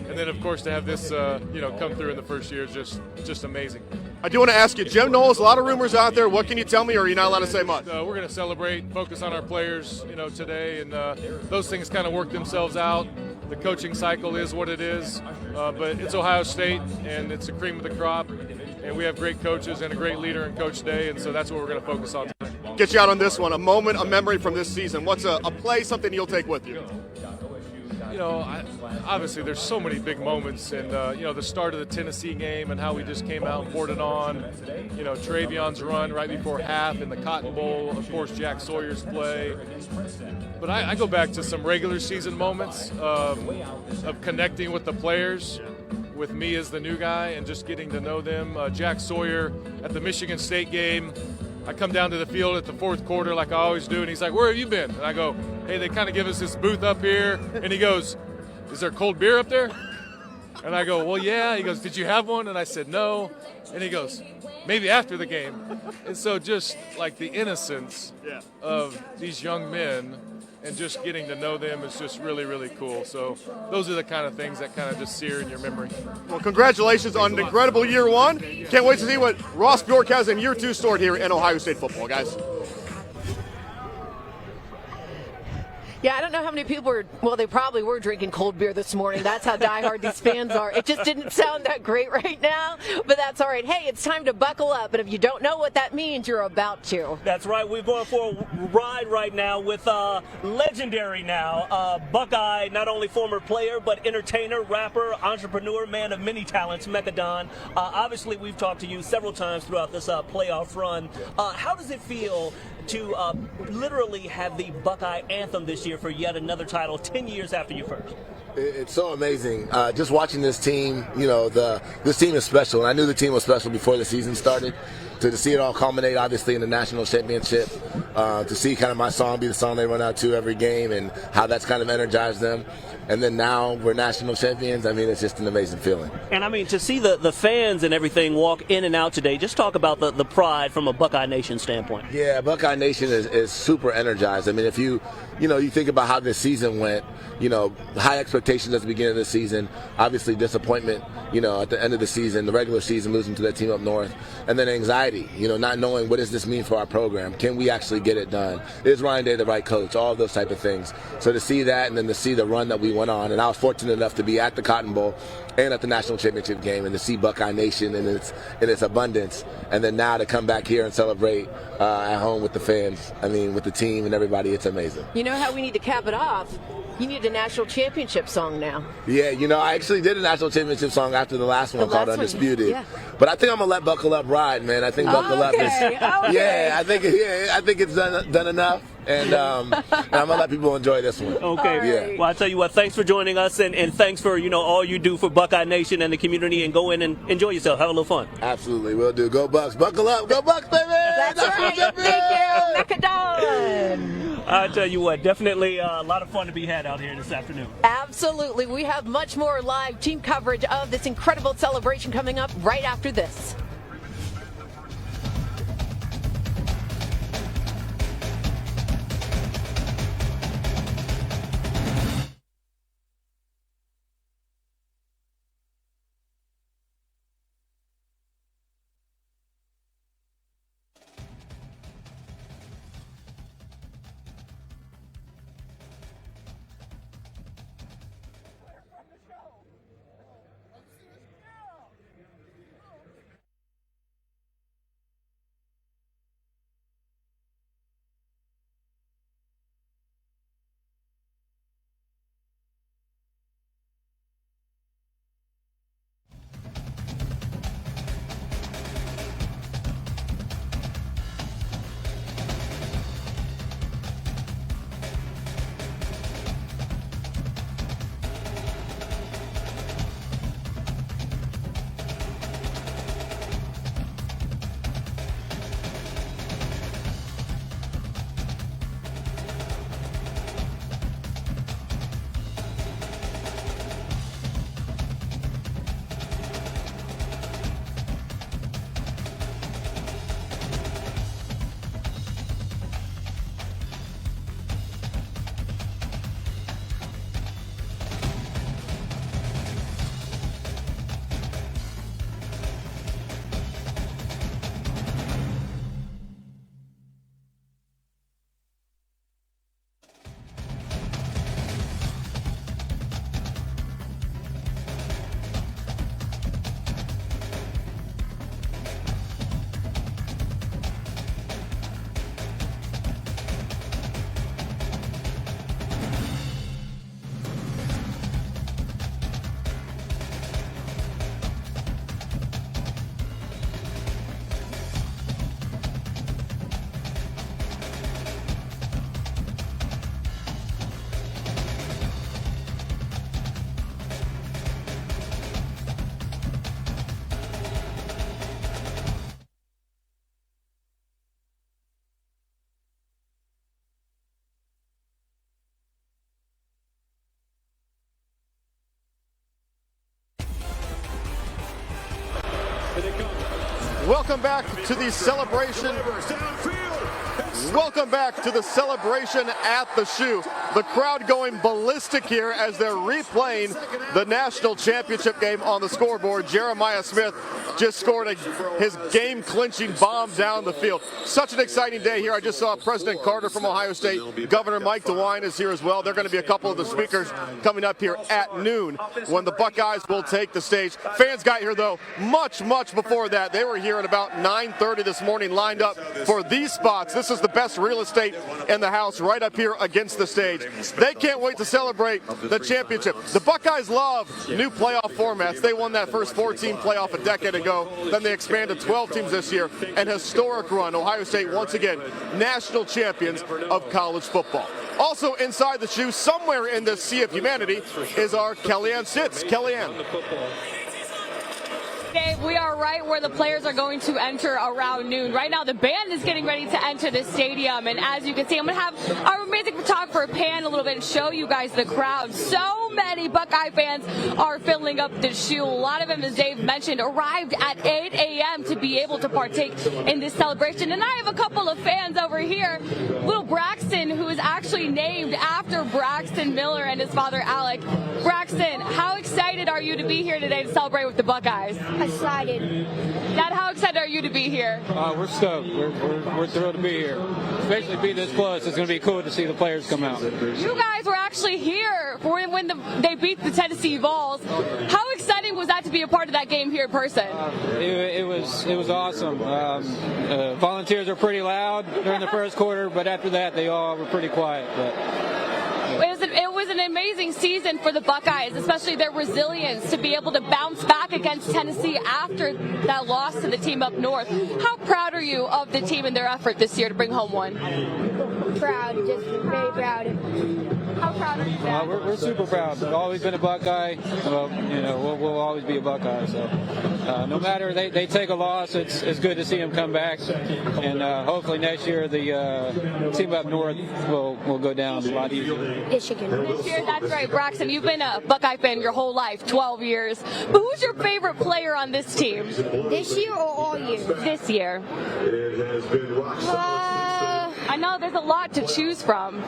And then, of course, to have this, come through in the first year is just amazing. I do want to ask you, Jim Knowles, a lot of rumors out there. What can you tell me, or are you not allowed to say much? We're going to celebrate, focus on our players, today, and those things kind of work themselves out. The coaching cycle is what it is, but it's Ohio State, and it's the cream of the crop, and we have great coaches and a great leader in Coach Day, and so that's what we're going to focus on today. Get you out on this one, a moment, a memory from this season. What's a play, something you'll take with you? Obviously there's so many big moments, and the start of the Tennessee game and how we just came out and poured it on. Travion's run right before half in the Cotton Bowl. Of course, Jack Sawyer's play. But I go back to some regular season moments of connecting with the players, with me as the new guy, and just getting to know them. Jack Sawyer at the Michigan State game. I come down to the field at the fourth quarter like I always do, and he's like, where have you been? And I go, hey, they kind of give us this booth up here. And he goes, is there cold beer up there? And I go, well, yeah. He goes, did you have one? And I said, no. And he goes, maybe after the game. And so just like the innocence of these young men and just getting to know them is just really, really cool. So those are the kind of things that kind of just sear in your memory. Well, congratulations on an incredible year one. Can't wait to see what Ross Bjork has in year two stored here in Ohio State football, guys. Yeah, I don't know how many people they probably were drinking cold beer this morning. That's how diehard these fans are. It just didn't sound that great right now, but that's all right. Hey, it's time to buckle up, and if you don't know what that means, you're about to. That's right. We're going for a ride right now with legendary now Buckeye, not only former player, but entertainer, rapper, entrepreneur, man of many talents, Mecca Don. Obviously, we've talked to you several times throughout this playoff run. How does it feel to literally have the Buckeye anthem this year for yet another title 10 years after you first? It's so amazing. Just watching this team, this team is special. And I knew the team was special before the season started. To see it all culminate, obviously, in the national championship, to see kind of my song be the song they run out to every game and how that's kind of energized them. And then now we're national champions. I mean, it's just an amazing feeling. And I mean, to see the fans and everything walk in and out today, just talk about the pride from a Buckeye Nation standpoint. Yeah, Buckeye Nation is super energized. I mean, if you think about how this season went, high expectations at the beginning of the season, obviously disappointment, at the end of the season, the regular season, losing to that team up north, and then anxiety, not knowing what does this mean for our program? Can we actually get it done? Is Ryan Day the right coach? All of those type of things. So to see that and then to see the run that we went on, and I was fortunate enough to be at the Cotton Bowl and at the national championship game and to see Buckeye Nation in its abundance, and then now to come back here and celebrate at home with the fans, with the team and everybody, it's amazing. You know how we need to cap it off? You need a national championship song now. Yeah, I actually did a national championship song after the last one called Undisputed. Yeah. But I think I'm gonna let Buckle Up ride, man. I think Buckle Up is. Okay. Yeah, I think it's done enough, and I'm gonna let people enjoy this one. Okay. Yeah. Well, I tell you what, thanks for joining us, and thanks for all you do for Buckeye Nation and the community, and go in and enjoy yourself, have a little fun. Absolutely, we'll do. Go Bucks, buckle up, go Bucks, baby. That's right. Thank you, Mecca Don. I tell you what, definitely a lot of fun to be had out here this afternoon. Absolutely. We have much more live team coverage of this incredible celebration coming up right after this. Welcome back to the celebration. Welcome back to the celebration at the Shoe. The crowd going ballistic here as they're replaying the national championship game on the scoreboard. Jeremiah Smith just scored his game-clinching bomb down the field. Such an exciting day here. I just saw President Carter from Ohio State. Governor Mike DeWine is here as well. They're going to be a couple of the speakers coming up here at noon when the Buckeyes will take the stage. Fans got here, though, much before that. They were here at about 9:30 this morning, lined up for these spots. This is the best real estate in the house, right up here against the stage. They can't wait to celebrate the championship. The Buckeyes love new playoff formats. They won that first 4-team playoff a decade ago. Then they expanded 12 teams this year. An historic run. Ohio State, once again, national champions of college football. Also inside the Shoe, somewhere in the sea of humanity, is our Kellyanne Sitz. Kellyanne. Dave, we are right where the players are going to enter around noon. Right now, the band is getting ready to enter the stadium, and as you can see, I'm going to have our amazing photographer pan a little bit and show you guys the crowd. So many Buckeye fans are filling up the Shoe. A lot of them, as Dave mentioned, arrived at 8 a.m. to be able to partake in this celebration. And I have a couple of fans over here. Little Braxton, who is actually named after Braxton Miller and his father, Alec. Braxton, how excited are you to be here today to celebrate with the Buckeyes? Excited. Dad, how excited are you to be here? We're stoked. We're thrilled to be here. Especially be this close. It's going to be cool to see the players come out. You guys were actually here when they beat the Tennessee Vols. How exciting was that to be a part of that game here in person? It was awesome. Volunteers are pretty loud during the first quarter, but after that they all were pretty quiet. It was an amazing season for the Buckeyes, especially their resilience to be able to bounce back against Tennessee after that loss to the team up north. How proud are you of the team and their effort this year to bring home one? Proud, just very proud. How proud are you, Dad? We're super proud. We've always been a Buckeye. We'll always be a Buckeye. So no matter they take a loss, it's good to see them come back. And hopefully next year the team up north will go down a lot easier. Michigan. This year, that's right, Braxton. You've been a Buckeye fan your whole life, 12 years. But who's your favorite player on this team? This year or all year? This year. I know there's a lot to choose from.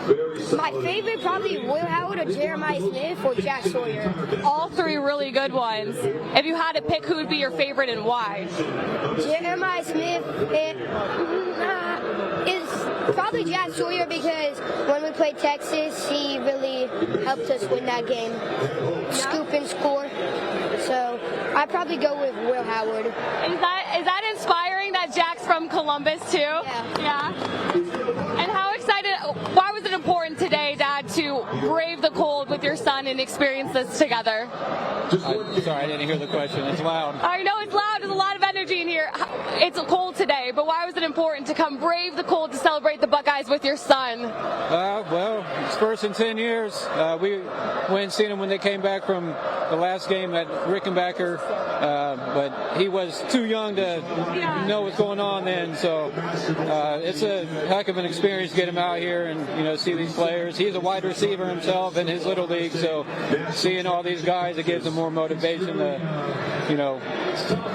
My favorite probably Will Howard or Jeremiah Smith or Jack Sawyer. All three really good ones. If you had to pick, who would be your favorite and why? Jeremiah Smith is probably Jack Sawyer because when we played Texas, he really helped us win that game. Scoop and score. So I'd probably go with Will Howard. Is that inspiring that Jack's from Columbus too? Yeah. And how excited, why was it important today, Dad, to brave the cold with your son and experience this together? Sorry, I didn't hear the question. It's loud. I know it's loud. There's a lot of energy in here. It's cold today, but why was it important to come brave the cold to celebrate the Buckeyes with your son? Well, it's first in 10 years. We went and seen them when they came back from the last game at Rickenbacker, but he was too young to know what's going on then. So it's a heck of an experience to get him out here and see these players. He's a wide receiver himself in his little league, so seeing all these guys, it gives him more motivation to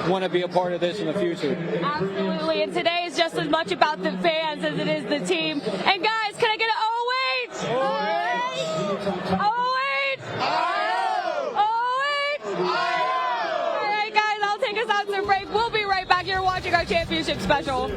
want to be a part of this in the future. Absolutely, and today is just as much about the fans as it is the team. And guys, can I get an oh wait? Oh wait! Oh wait! Oh wait! All right, guys, I'll take us out to break. We'll be right back. You're watching our championship special.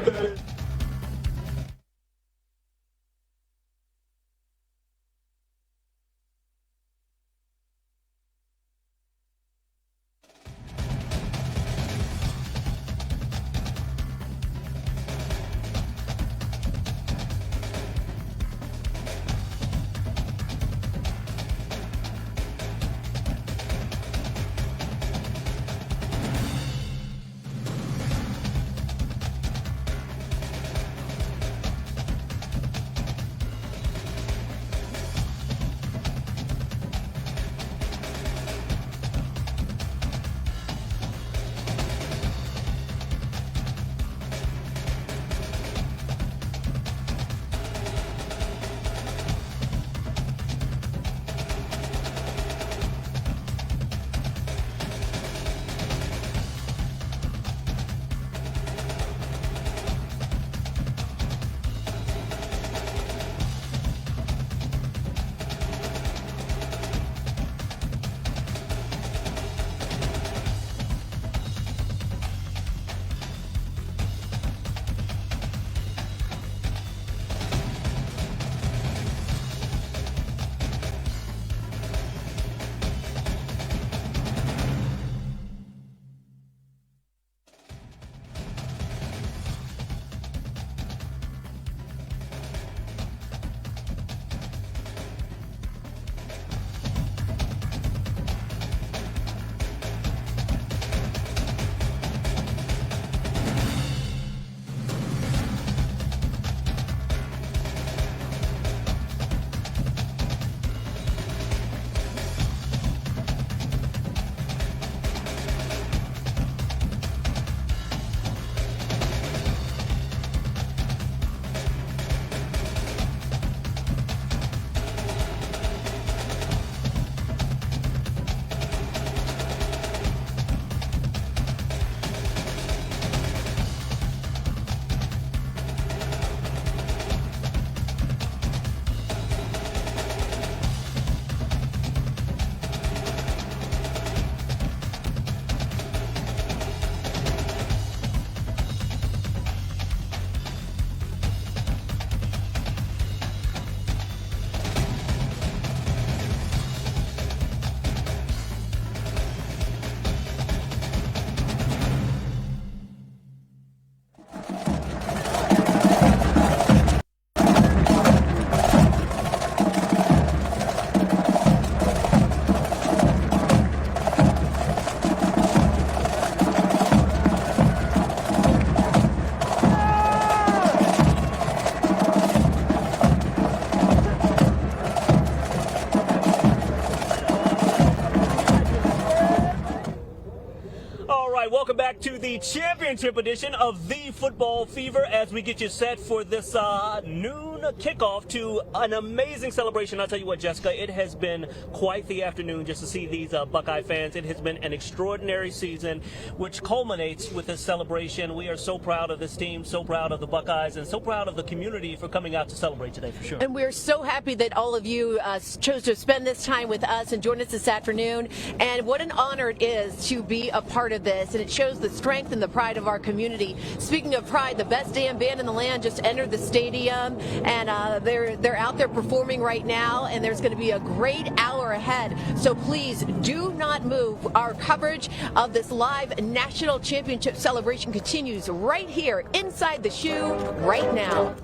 All right, welcome back to the championship edition of The Football Fever as we get you set for this noon kickoff to an amazing celebration. I'll tell you what, Jessica, it has been quite the afternoon just to see these Buckeye fans. It has been an extraordinary season, which culminates with this celebration. We are so proud of this team, so proud of the Buckeyes, and so proud of the community for coming out to celebrate today, for sure. And we're so happy that all of you chose to spend this time with us and join us this afternoon. And what an honor it is to be a part of this, and it shows the strength and the pride of our community. Speaking of pride, the best damn band in the land just entered the stadium, and they're out there performing right now, and there's going to be a great hour ahead. So please do not move. Our coverage of this live national championship celebration continues right here inside the shoe right now.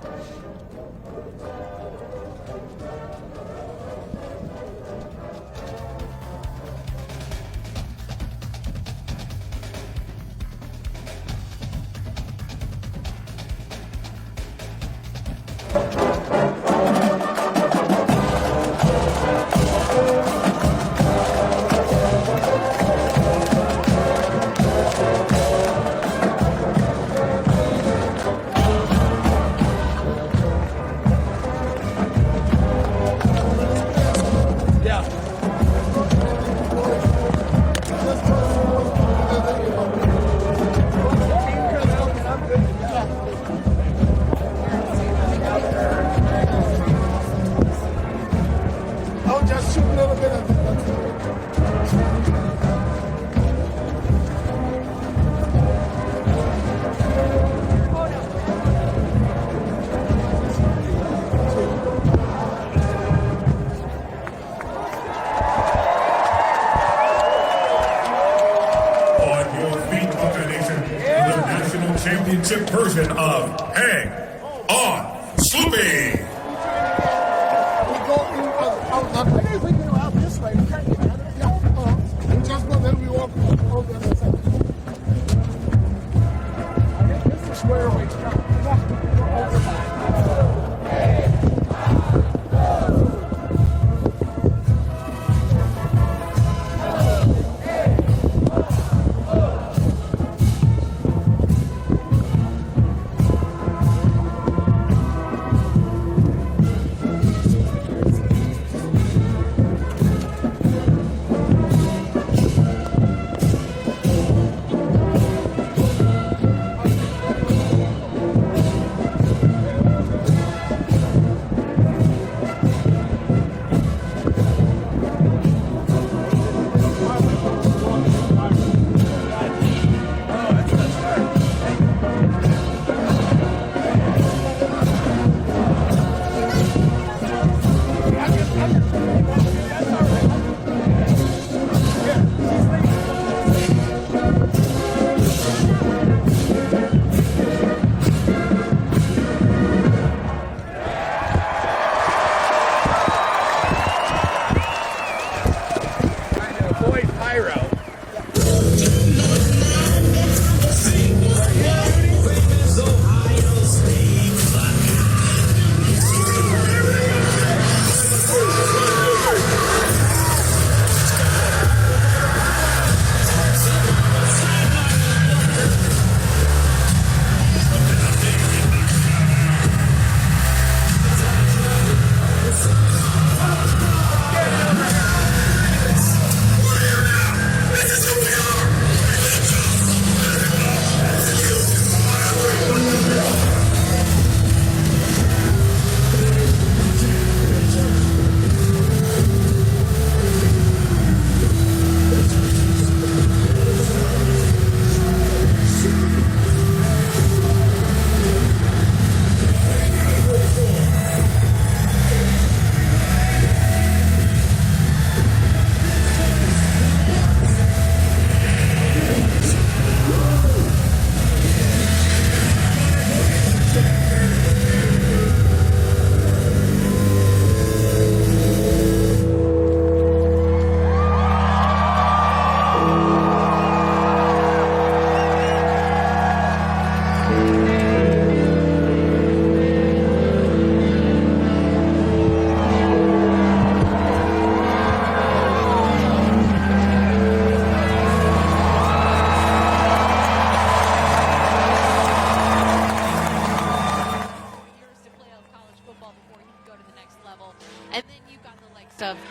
Championship version of Hang On Sloopy.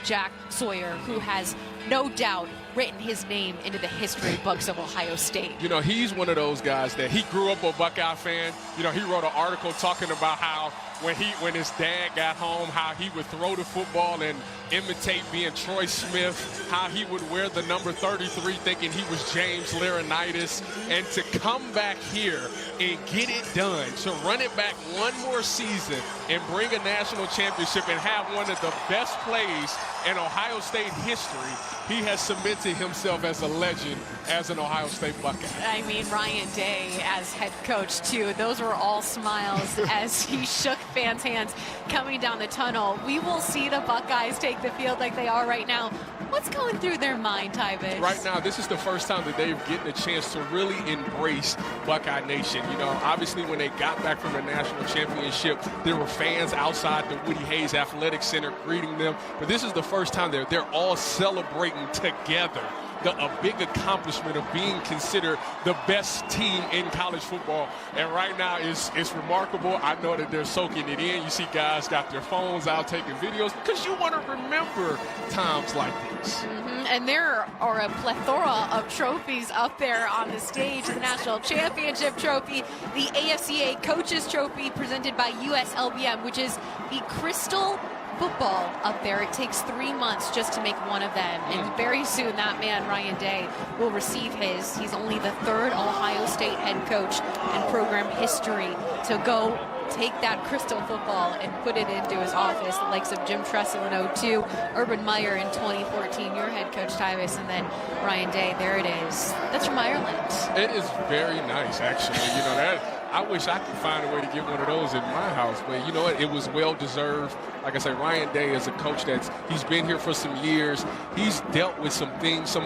Jack Sawyer, who has no doubt written his name into the history books of Ohio State. You know, he's one of those guys that he grew up a Buckeye fan. You know, he wrote an article talking about how when his dad got home, how he would throw the football and imitate being Troy Smith, how he would wear the number 33 thinking he was James Laurinaitis, and to come back here and get it done, to run it back one more season and bring a national championship and have one of the best plays in Ohio State history. He has cemented himself as a legend as an Ohio State Buckeye. I mean, Ryan Day as head coach, too. Those were all smiles as he shook fans' hands coming down the tunnel. We will see the Buckeyes take the field like they are right now. What's going through their mind, Tyvis? Right now, this is the first time that they've gotten a chance to really embrace Buckeye Nation. You know, obviously when they got back from the national championship, there were fans outside the Woody Hayes Athletic Center greeting them. But this is the first time they're all celebrating together a big accomplishment of being considered the best team in college football. And right now it's remarkable. I know that they're soaking it in. You see guys got their phones out taking videos because you want to remember times like this. And there are a plethora of trophies up there on the stage. The National Championship Trophy, the AFCA Coaches Trophy presented by USLBM, which is the crystal football up there. It takes 3 months just to make one of them, and very soon that man, Ryan Day, will receive his. He's only the third Ohio State head coach in program history to go take that crystal football and put it into his office, the likes of Jim Tressel in 2002, Urban Meyer in 2014, your head coach, Tyvis, and then Ryan Day. There it is. That's from Ireland. It is very nice, actually. You know, that I wish I could find a way to get one of those in my house, but you know what? It was well deserved. Like I said, Ryan Day is a coach he's been here for some years. He's dealt with some things, some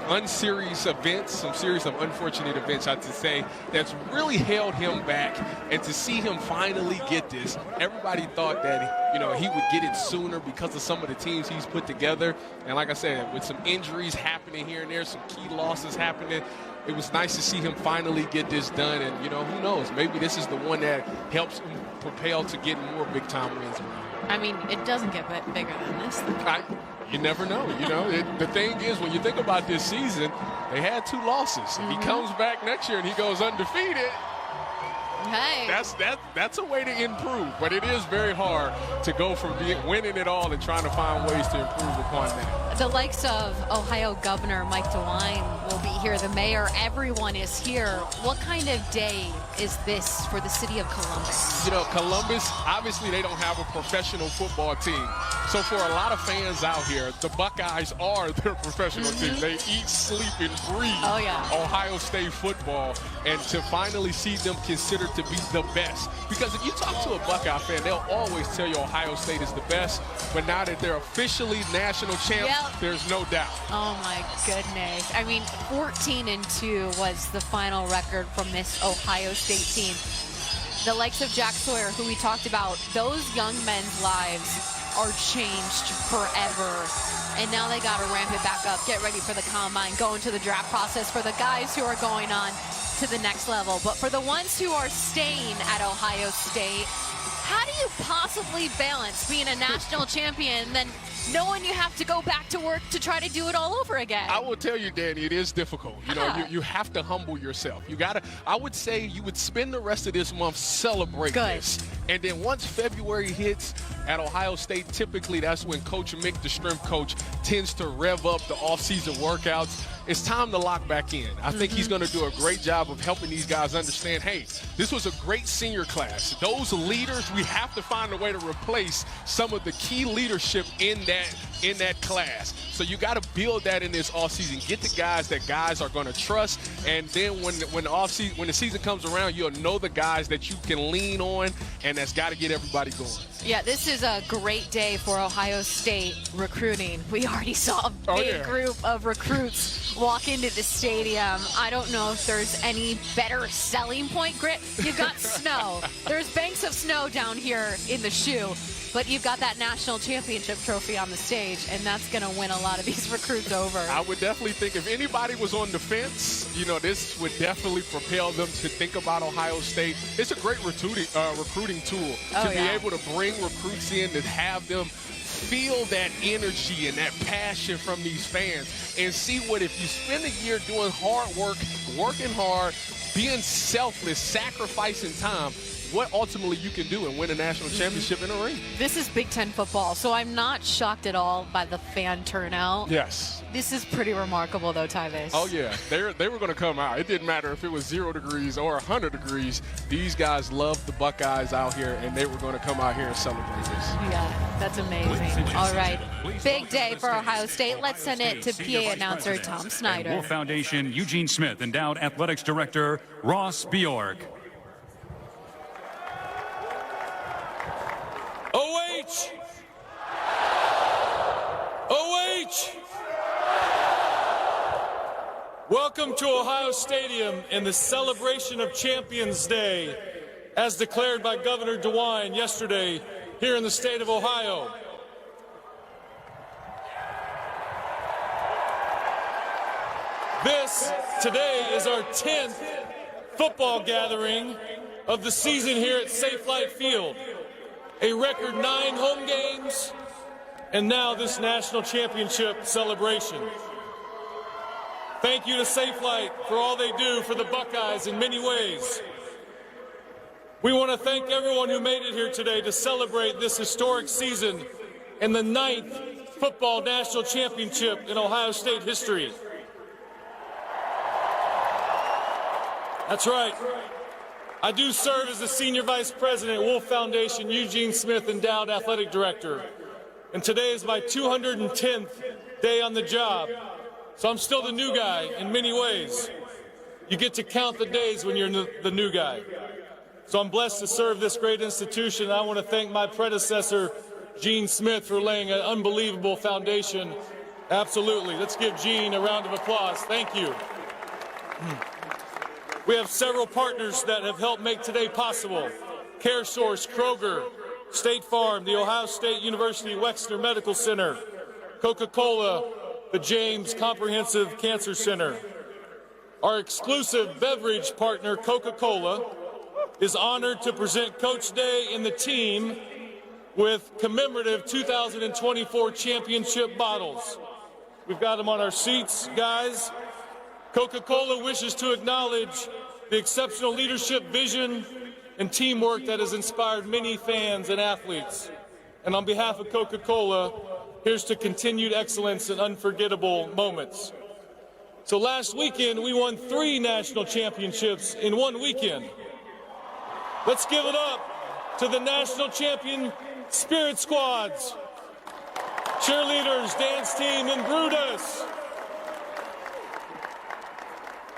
unserious events, some series of unfortunate events, I have to say, that's really held him back. And to see him finally get this, everybody thought that, you know, he would get it sooner because of some of the teams he's put together. And like I said, with some injuries happening here and there, some key losses happening, it was nice to see him finally get this done. And, you know, who knows? Maybe this is the one that helps him propel to get more big-time wins around. I mean, it doesn't get bigger than this. You never know. You know, the thing is, when you think about this season, they had 2 losses. If he comes back next year and he goes undefeated, hey, that's a way to improve. But it is very hard to go from winning it all and trying to find ways to improve upon that. The likes of Ohio Governor Mike DeWine will be here. The mayor, everyone is here. What kind of day is this for the city of Columbus? You know, Columbus, obviously they don't have a professional football team. So for a lot of fans out here, the Buckeyes are their professional team. They eat, sleep, and breathe Ohio State football. And to finally see them considered to be the best. Because if you talk to a Buckeye fan, they'll always tell you Ohio State is the best. But now that they're officially national champs, there's no doubt. Oh my goodness. I mean, 14-2 was the final record from this Ohio State team. The likes of Jack Sawyer, who we talked about, those young men's lives are changed forever. And now they got to ramp it back up, get ready for the combine, go into the draft process for the guys who are going on to the next level. But for the ones who are staying at Ohio State, how do you possibly balance being a national champion and then knowing you have to go back to work to try to do it all over again? I will tell you, Danny, it is difficult. You know, you have to humble yourself. You gotta. I would say you would spend the rest of this month celebrating this, and then once February hits at Ohio State, typically that's when Coach Mick, the strength coach, tends to rev up the off-season workouts. It's time to lock back in. I think he's going to do a great job of helping these guys understand, hey, this was a great senior class. Those leaders, we have to find a way to replace some of the key leadership in that class. So you got to build that in this offseason. Get the guys that guys are going to trust, and then when the season comes around, you'll know the guys that you can lean on, and that's got to get everybody going. Yeah, this is a great day for Ohio State recruiting. We already saw a big group of recruits walk into the stadium. I don't know if there's any better selling point, Grit. You've got snow. There's banks of snow down here in the shoe. But you've got that national championship trophy on the stage, and that's going to win a lot of these recruits over. I would definitely think if anybody was on the fence, this would definitely propel them to think about Ohio State. It's a great recruiting tool to be able to bring recruits in, to have them feel that energy and that passion from these fans, and see what if you spend a year doing hard work, working hard, being selfless, sacrificing time, what ultimately you can do and win a national championship in a ring. This is Big Ten football, so I'm not shocked at all by the fan turnout. Yes. This is pretty remarkable, though, Tyvis. Oh, yeah. They were going to come out. It didn't matter if it was 0 degrees or 100 degrees. These guys loved the Buckeyes out here, and they were going to come out here and celebrate this. Yeah, that's amazing. All right. Big day for Ohio State. Let's send it to PA announcer Tom Snyder. Wolf Foundation, Eugene Smith, endowed athletics director Ross Bjork. OH! OH! Welcome to Ohio Stadium in the celebration of Champions Day, as declared by Governor DeWine yesterday here in the state of Ohio. This today is our 10th football gathering of the season here at Safe Flight Field. A record 9 home games, and now this national championship celebration. Thank you to Safe Flight for all they do for the Buckeyes in many ways. We want to thank everyone who made it here today to celebrate this historic season and the 9th football national championship in Ohio State history. That's right. I do serve as the Senior Vice President at Wolf Foundation, Eugene Smith, Endowed Athletic Director. And today is my 210th day on the job. So I'm still the new guy in many ways. You get to count the days when you're the new guy. So I'm blessed to serve this great institution. I want to thank my predecessor, Gene Smith, for laying an unbelievable foundation. Absolutely. Let's give Gene a round of applause. Thank you. We have several partners that have helped make today possible. CareSource, Kroger, State Farm, the Ohio State University Wexner Medical Center, Coca-Cola, the James Comprehensive Cancer Center. Our exclusive beverage partner, Coca-Cola, is honored to present Coach Day and the team with commemorative 2024 championship bottles. We've got them on our seats, guys. Coca-Cola wishes to acknowledge the exceptional leadership, vision, and teamwork that has inspired many fans and athletes. And on behalf of Coca-Cola, here's to continued excellence and unforgettable moments. So last weekend, we won 3 national championships in one weekend. Let's give it up to the national champion Spirit Squads, cheerleaders, dance team, and Brutus.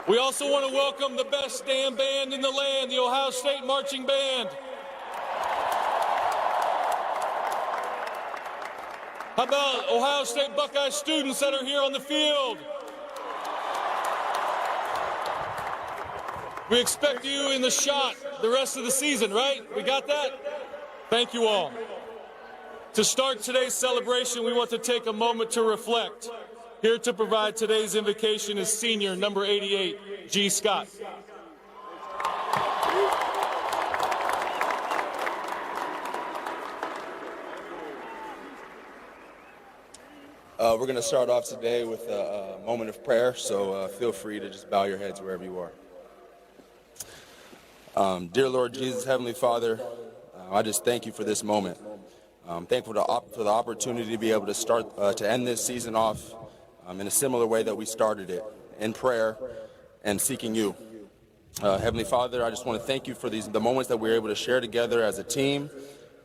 We also want to welcome the best damn band in the land, the Ohio State Marching Band. How about Ohio State Buckeye students that are here on the field? We expect you in the shot the rest of the season, right? We got that? Thank you all. To start today's celebration, we want to take a moment to reflect. Here to provide today's invocation is senior number 88, G. Scott. We're going to start off today with a moment of prayer, so feel free to just bow your heads wherever you are. Dear Lord Jesus, Heavenly Father, I just thank you for this moment. I'm thankful for the opportunity to be able to end this season off in a similar way that we started it, in prayer and seeking you. Heavenly Father, I just want to thank you for the moments that we're able to share together as a team,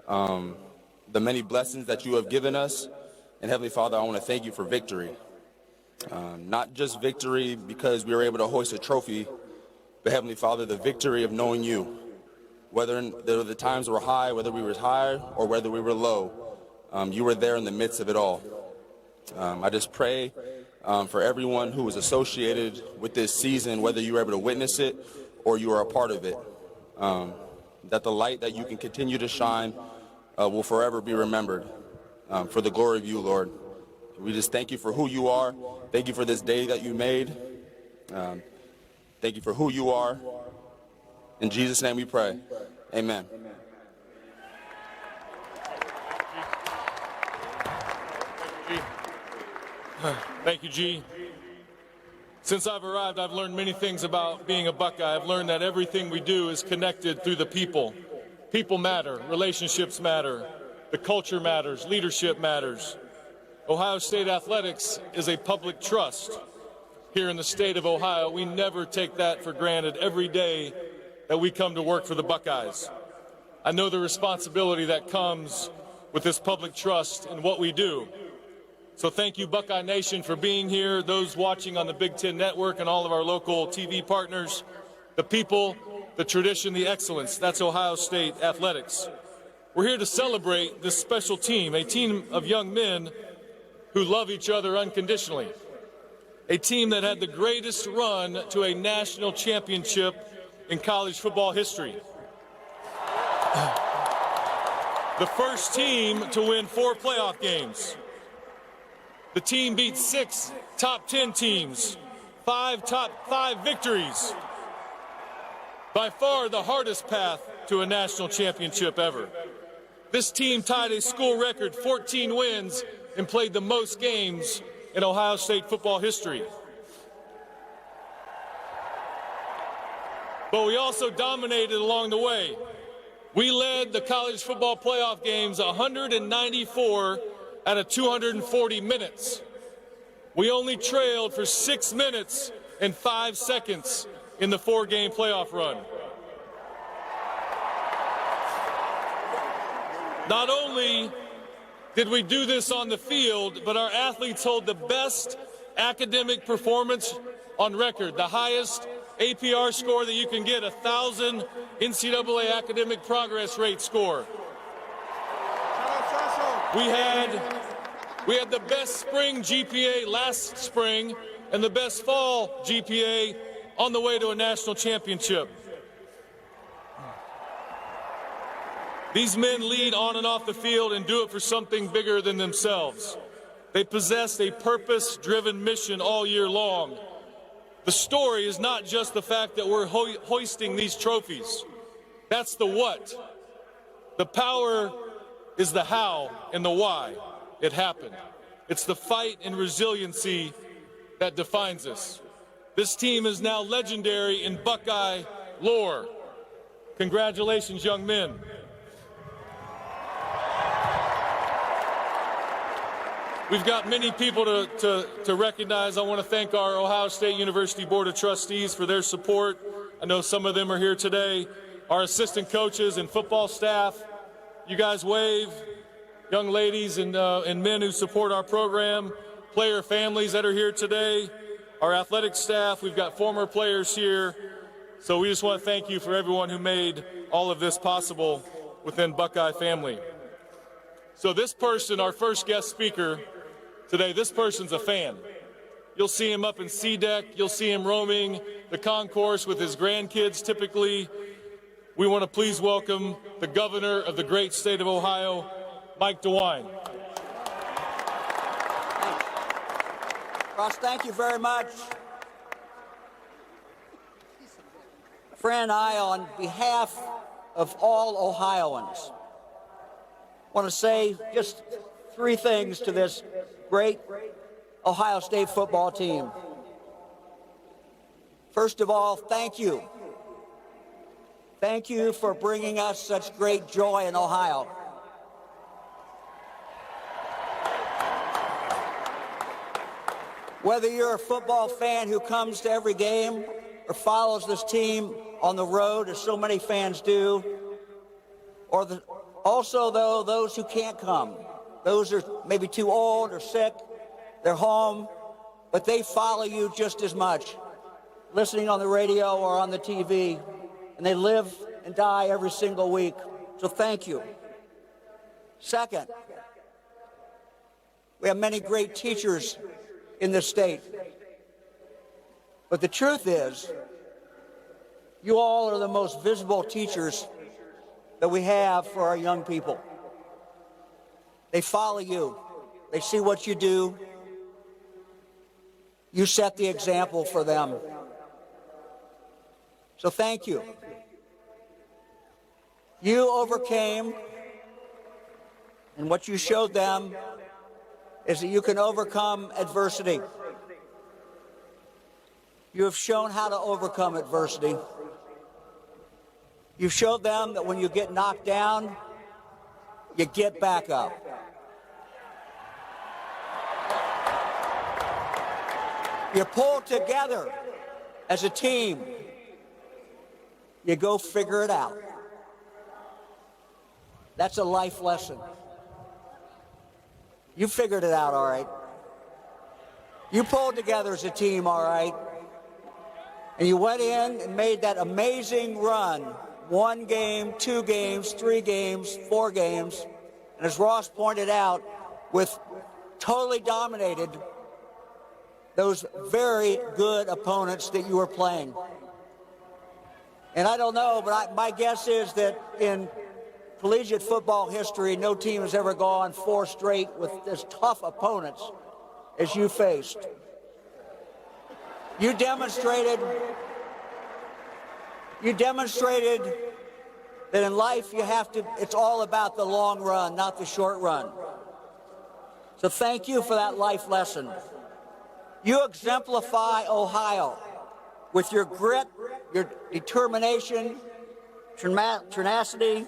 the many blessings that you have given us. And Heavenly Father, I want to thank you for victory. Not just victory because we were able to hoist a trophy, but Heavenly Father, the victory of knowing you. Whether the times were high, whether we were high or whether we were low, you were there in the midst of it all. I just pray for everyone who was associated with this season, whether you were able to witness it or you are a part of it, that the light that you can continue to shine will forever be remembered for the glory of you, Lord. We just thank you for who you are. Thank you for this day that you made. Thank you for who you are. In Jesus' name we pray. Amen. Thank you, G. Since I've arrived, I've learned many things about being a Buckeye. I've learned that everything we do is connected through the people. People matter, relationships matter, the culture matters, leadership matters. Ohio State athletics is a public trust here in the state of Ohio. We never take that for granted every day that we come to work for the Buckeyes. I know the responsibility that comes with this public trust in what we do. So thank you, Buckeye Nation, for being here, those watching on the Big Ten Network and all of our local TV partners, the people, the tradition, the excellence. That's Ohio State athletics. We're here to celebrate this special team, a team of young men who love each other unconditionally, a team that had the greatest run to a national championship in college football history. The first team to win 4 playoff games. The team beat 6 top 10 teams, 5 top 5 victories. By far the hardest path to a national championship ever. This team tied a school record 14 wins and played the most games in Ohio State football history. But we also dominated along the way. We led the college football playoff games 194 out of 240 minutes. We only trailed for 6 minutes and 5 seconds in the 4-game playoff run. Not only did we do this on the field, but our athletes hold the best academic performance on record, the highest APR score that you can get, 1,000 NCAA academic progress rate score. We had the best spring GPA last spring and the best fall GPA on the way to a national championship. These men lead on and off the field and do it for something bigger than themselves. They possess a purpose-driven mission all year long. The story is not just the fact that we're hoisting these trophies. That's the what. The power is the how and the why it happened. It's the fight and resiliency that defines us. This team is now legendary in Buckeye lore. Congratulations, young men. We've got many people to recognize. I want to thank our Ohio State University Board of Trustees for their support. I know some of them are here today. Our assistant coaches and football staff. You guys wave. Young ladies and men who support our program. Player families that are here today. Our athletic staff. We've got former players here. So we just want to thank you for everyone who made all of this possible within Buckeye family. So this person, our first guest speaker today, this person's a fan. You'll see him up in C-Deck. You'll see him roaming the concourse with his grandkids typically. We want to please welcome the governor of the great state of Ohio, Mike DeWine. Ross, thank you very much. Fran and I, on behalf of all Ohioans, want to say just 3 things to this great Ohio State football team. First of all, thank you. Thank you for bringing us such great joy in Ohio. Whether you're a football fan who comes to every game or follows this team on the road, as so many fans do, or also, though, those who can't come. Those are maybe too old or sick. They're home, but they follow you just as much, listening on the radio or on the TV, and they live and die every single week. So thank you. Second, we have many great teachers in this state. But the truth is, you all are the most visible teachers that we have for our young people. They follow you. They see what you do. You set the example for them. So thank you. You overcame, and what you showed them is that you can overcome adversity. You have shown how to overcome adversity. You've showed them that when you get knocked down, you get back up. You pull together as a team. You go figure it out. That's a life lesson. You figured it out all right. You pulled together as a team all right. And you went in and made that amazing run. 1 game, 2 games, 3 games, 4 games. And as Ross pointed out, with totally dominated those very good opponents that you were playing. And I don't know, but my guess is that in collegiate football history, no team has ever gone 4 straight with as tough opponents as you faced. You demonstrated that in life it's all about the long run, not the short run. So thank you for that life lesson. You exemplify Ohio with your grit, your determination, tenacity,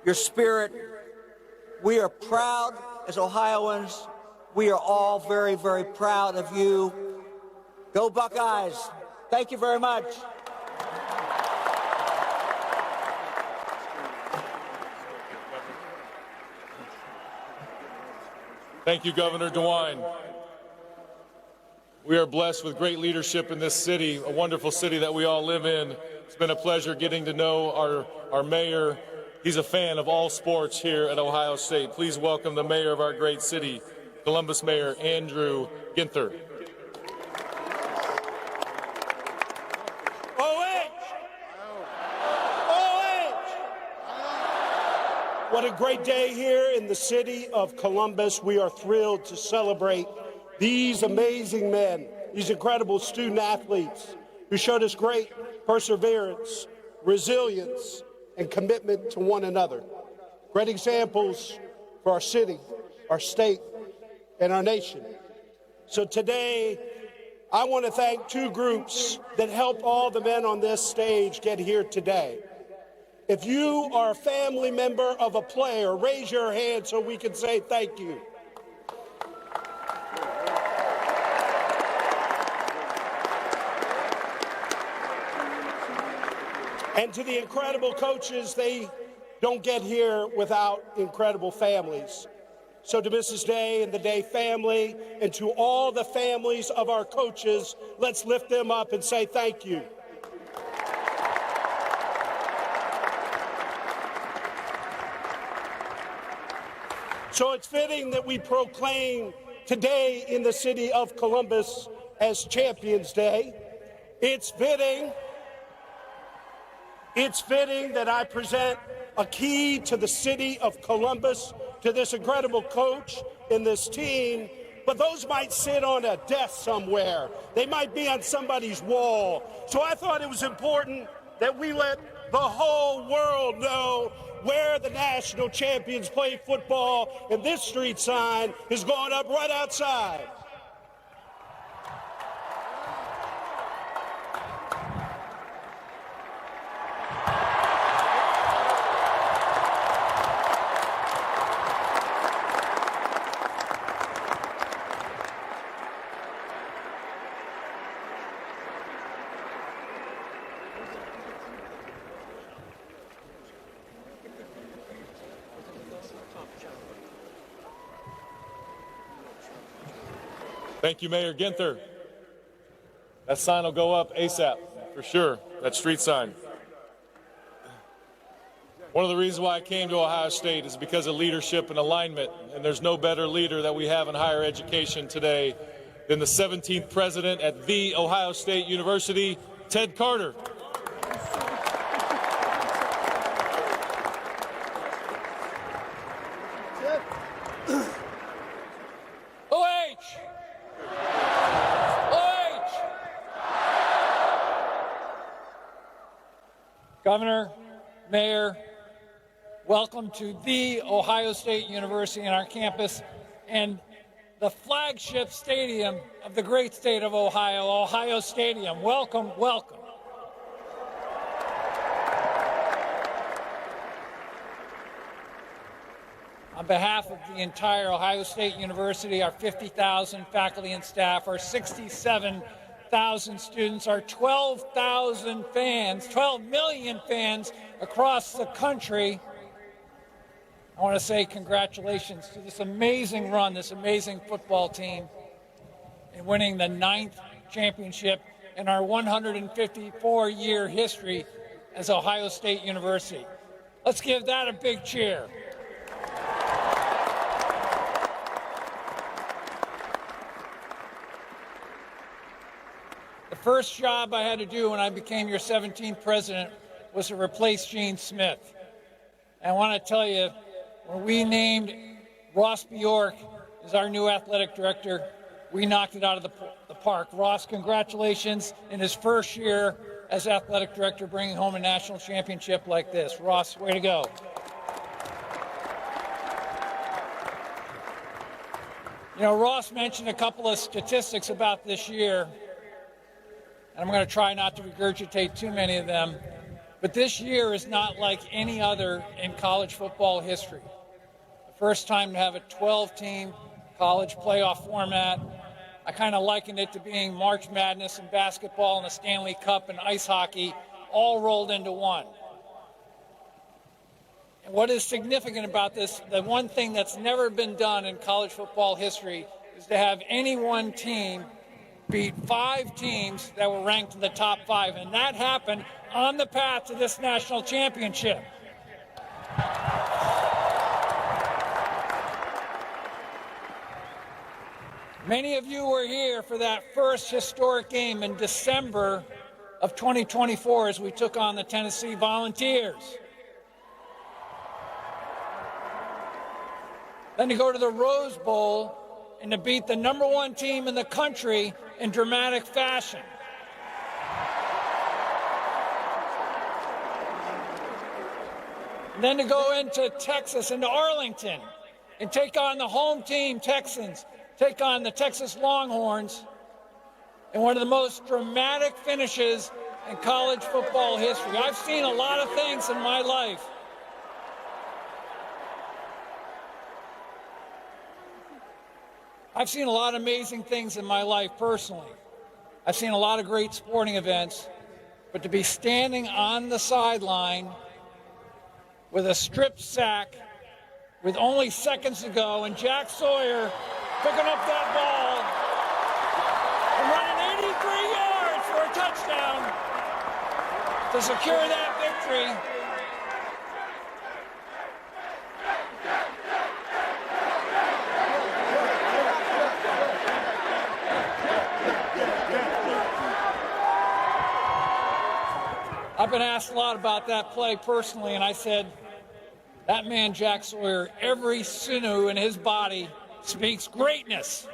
your spirit. We are proud as Ohioans. We are all very, very proud of you. Go Buckeyes. Thank you very much. Thank you, Governor DeWine. We are blessed with great leadership in this city, a wonderful city that we all live in. It's been a pleasure getting to know our mayor. He's a fan of all sports here at Ohio State. Please welcome the mayor of our great city, Columbus Mayor Andrew Ginther. What a great day here in the city of Columbus. We are thrilled to celebrate these amazing men, these incredible student athletes who showed us great perseverance, resilience, and commitment to one another. Great examples for our city, our state, and our nation. So today, I want to thank 2 groups that helped all the men on this stage get here today. If you are a family member of a player, raise your hand so we can say thank you. And to the incredible coaches, they don't get here without incredible families. So to Mrs. Day and the Day family, and to all the families of our coaches, let's lift them up and say thank you. So it's fitting that we proclaim today in the city of Columbus as Champions Day. It's fitting that I present a key to the city of Columbus, to this incredible coach and this team, but those might sit on a desk somewhere. They might be on somebody's wall. So I thought it was important that we let the whole world know where the national champions play football, and this street sign is going up right outside. Thank you, Mayor Ginther. That sign will go up ASAP, for sure, that street sign. One of the reasons why I came to Ohio State is because of leadership and alignment, and there's no better leader that we have in higher education today than the 17th president at The Ohio State University, Ted Carter. Governor, Mayor, welcome to the Ohio State University and our campus and the flagship stadium of the great state of Ohio, Ohio Stadium. Welcome, welcome. On behalf of the entire Ohio State University, our 50,000 faculty and staff, our 67,000 students, our 12,000 fans, 12 million fans across the country, I want to say congratulations to this amazing run, this amazing football team in winning the 9th championship in our 154-year history as Ohio State University. Let's give that a big cheer. The first job I had to do when I became your 17th president was to replace Gene Smith. And I want to tell you, when we named Ross Bjork as our new athletic director, we knocked it out of the park. Ross, congratulations in his first year as athletic director, bringing home a national championship like this. Ross, way to go. You know, Ross mentioned a couple of statistics about this year, and I'm going to try not to regurgitate too many of them, but this year is not like any other in college football history. The first time to have a 12-team college playoff format. I kind of likened it to being March Madness in basketball and the Stanley Cup and ice hockey all rolled into one. And what is significant about this, the one thing that's never been done in college football history is to have any one team beat 5 teams that were ranked in the top 5, and that happened on the path to this national championship. Many of you were here for that first historic game in December of 2024 as we took on the Tennessee Volunteers. Then to go to the Rose Bowl and to beat the number 1 team in the country in dramatic fashion. And then to go into Texas, into Arlington, and take on the home team, Texans, take on the Texas Longhorns in one of the most dramatic finishes in college football history. I've seen a lot of things in my life. I've seen a lot of amazing things in my life personally. I've seen a lot of great sporting events, but to be standing on the sideline with a strip sack with only seconds to go and Jack Sawyer picking up that ball and running 83 yards for a touchdown to secure that victory. I've been asked a lot about that play personally, and I said, that man, Jack Sawyer, every sinew in his body speaks greatness.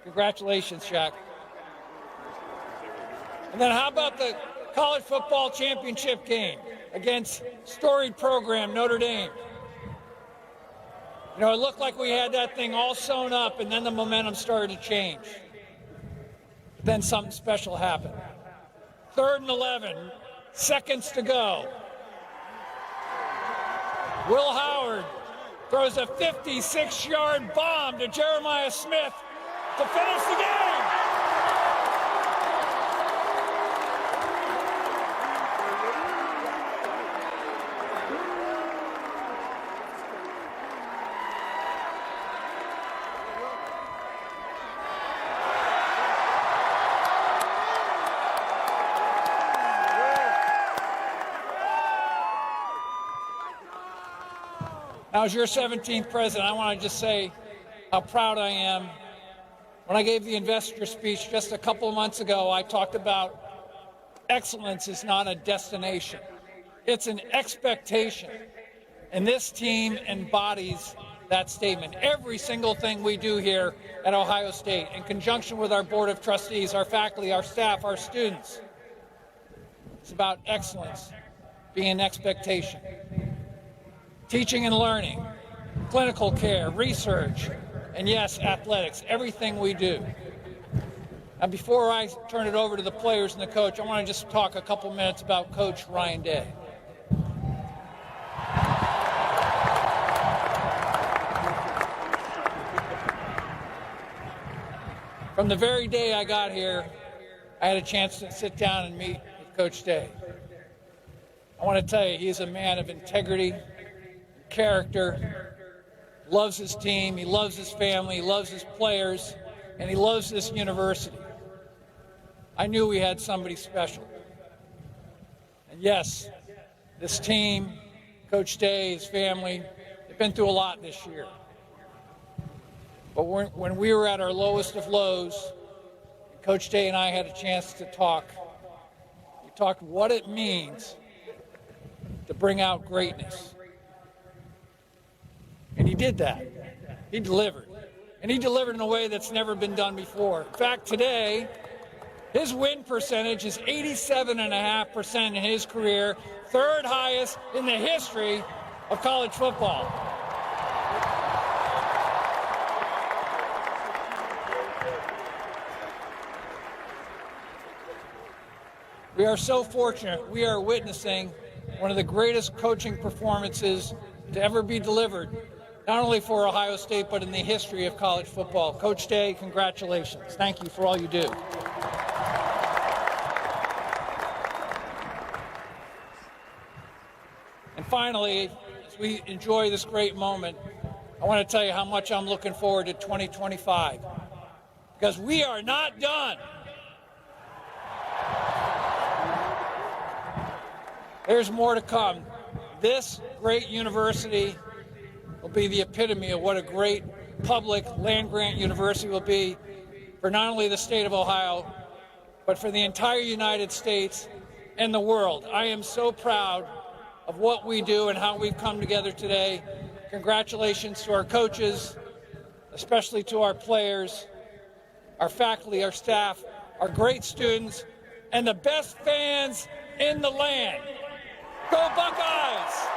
Congratulations, Jack. And then how about the college football championship game against storied program Notre Dame? You know, it looked like we had that thing all sewn up, and then the momentum started to change. But then something special happened. 3rd and 11, seconds to go. Will Howard throws a 56-yard bomb to Jeremiah Smith to finish the game. Now, as your 17th president, I want to just say how proud I am. When I gave the investor speech just a couple of months ago, I talked about excellence is not a destination. It's an expectation. And this team embodies that statement. Every single thing we do here at Ohio State, in conjunction with our Board of Trustees, our faculty, our staff, our students, it's about excellence. being an expectation. Teaching and learning, clinical care, research, and yes, athletics, everything we do. And before I turn it over to the players and the coach, I want to just talk a couple minutes about Coach Ryan Day. From the very day I got here, I had a chance to sit down and meet with Coach Day. I want to tell you, he's a man of integrity, character, loves his team, he loves his family, he loves his players, and he loves this university. I knew we had somebody special. And yes, this team, Coach Day, his family, they've been through a lot this year. But when we were at our lowest of lows, Coach Day and I had a chance to talk. We talked what it means to bring out greatness. And he did that. He delivered. And he delivered in a way that's never been done before. In fact, today, his win percentage is 87.5% in his career, third highest in the history of college football. We are so fortunate. We are witnessing one of the greatest coaching performances to ever be delivered, not only for Ohio State, but in the history of college football. Coach Day, congratulations. Thank you for all you do. And finally, as we enjoy this great moment, I want to tell you how much I'm looking forward to 2025, because we are not done. There's more to come. This great university will be the epitome of what a great public land-grant university will be for not only the state of Ohio, but for the entire United States and the world. I am so proud of what we do and how we've come together today. Congratulations to our coaches, especially to our players, our faculty, our staff, our great students, and the best fans in the land. Go Buckeyes!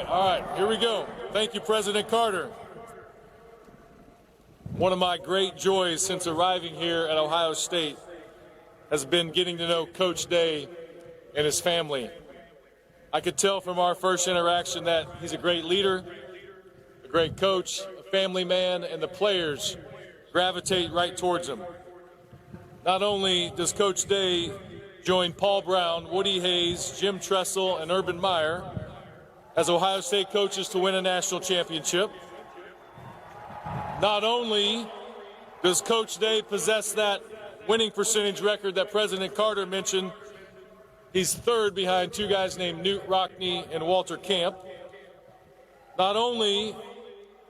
All right, here we go. Thank you, President Carter. One of my great joys since arriving here at Ohio State has been getting to know Coach Day and his family. I could tell from our first interaction that he's a great leader, a great coach, a family man, and the players gravitate right towards him. Not only does Coach Day join Paul Brown, Woody Hayes, Jim Tressel, and Urban Meyer as Ohio State coaches to win a national championship, not only does Coach Day possess that winning percentage record that President Carter mentioned, he's third behind two guys named Newt Rockne and Walter Camp. Not only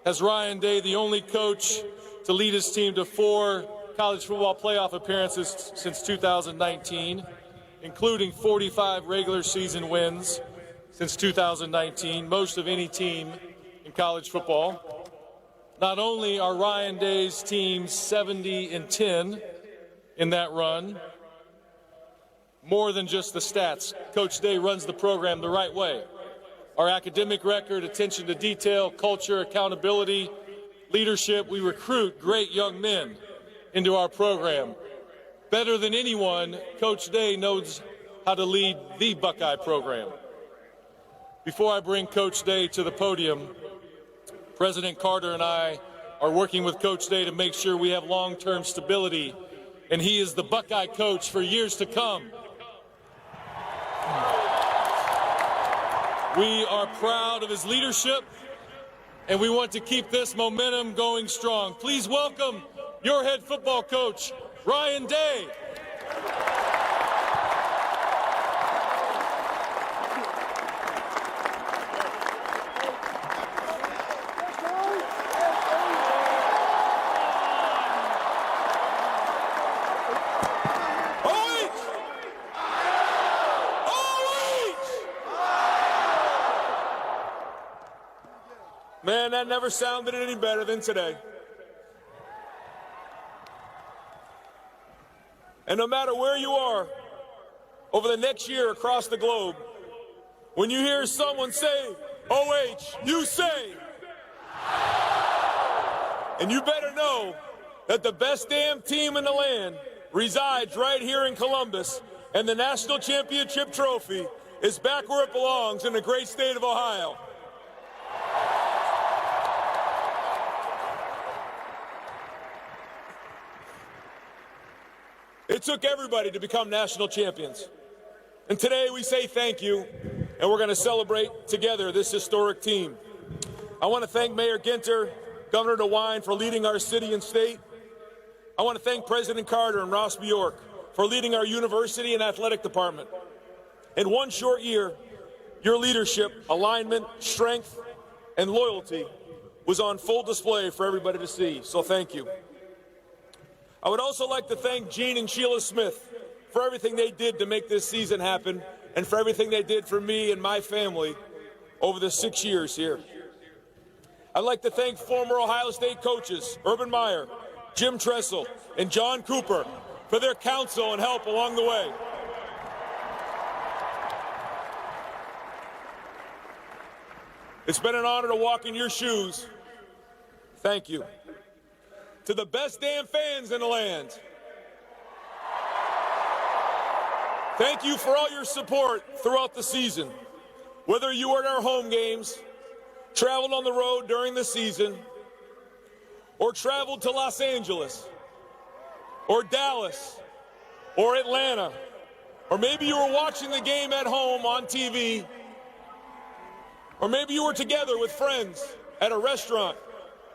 has Ryan Day the only coach to lead his team to 4 college football playoff appearances since 2019, including 45 regular season wins since 2019, most of any team in college football. Not only are Ryan Day's teams 70-10 in that run, more than just the stats, Coach Day runs the program the right way. Our academic record, attention to detail, culture, accountability, leadership, we recruit great young men into our program. Better than anyone, Coach Day knows how to lead the Buckeye program. Before I bring Coach Day to the podium, President Carter and I are working with Coach Day to make sure we have long-term stability, and he is the Buckeye coach for years to come. We are proud of his leadership, and we want to keep this momentum going strong. Please welcome your head football coach, Ryan Day. Man, that never sounded any better than today. And no matter where you are over the next year across the globe, when you hear someone say, OH, you say, and you better know that the best damn team in the land resides right here in Columbus, and the national championship trophy is back where it belongs in the great state of Ohio. It took everybody to become national champions. And today we say thank you, and we're going to celebrate together this historic team. I want to thank Mayor Ginter, Governor DeWine for leading our city and state. I want to thank President Carter and Ross Bjork for leading our university and athletic department. In one short year, your leadership, alignment, strength, and loyalty was on full display for everybody to see, so thank you. I would also like to thank Gene and Sheila Smith for everything they did to make this season happen and for everything they did for me and my family over the 6 years here. I'd like to thank former Ohio State coaches Urban Meyer, Jim Tressel, and John Cooper for their counsel and help along the way. It's been an honor to walk in your shoes. Thank you. To the best damn fans in the land, thank you for all your support throughout the season. Whether you were at our home games, traveled on the road during the season, or traveled to Los Angeles, or Dallas, or Atlanta, or maybe you were watching the game at home on TV, or maybe you were together with friends at a restaurant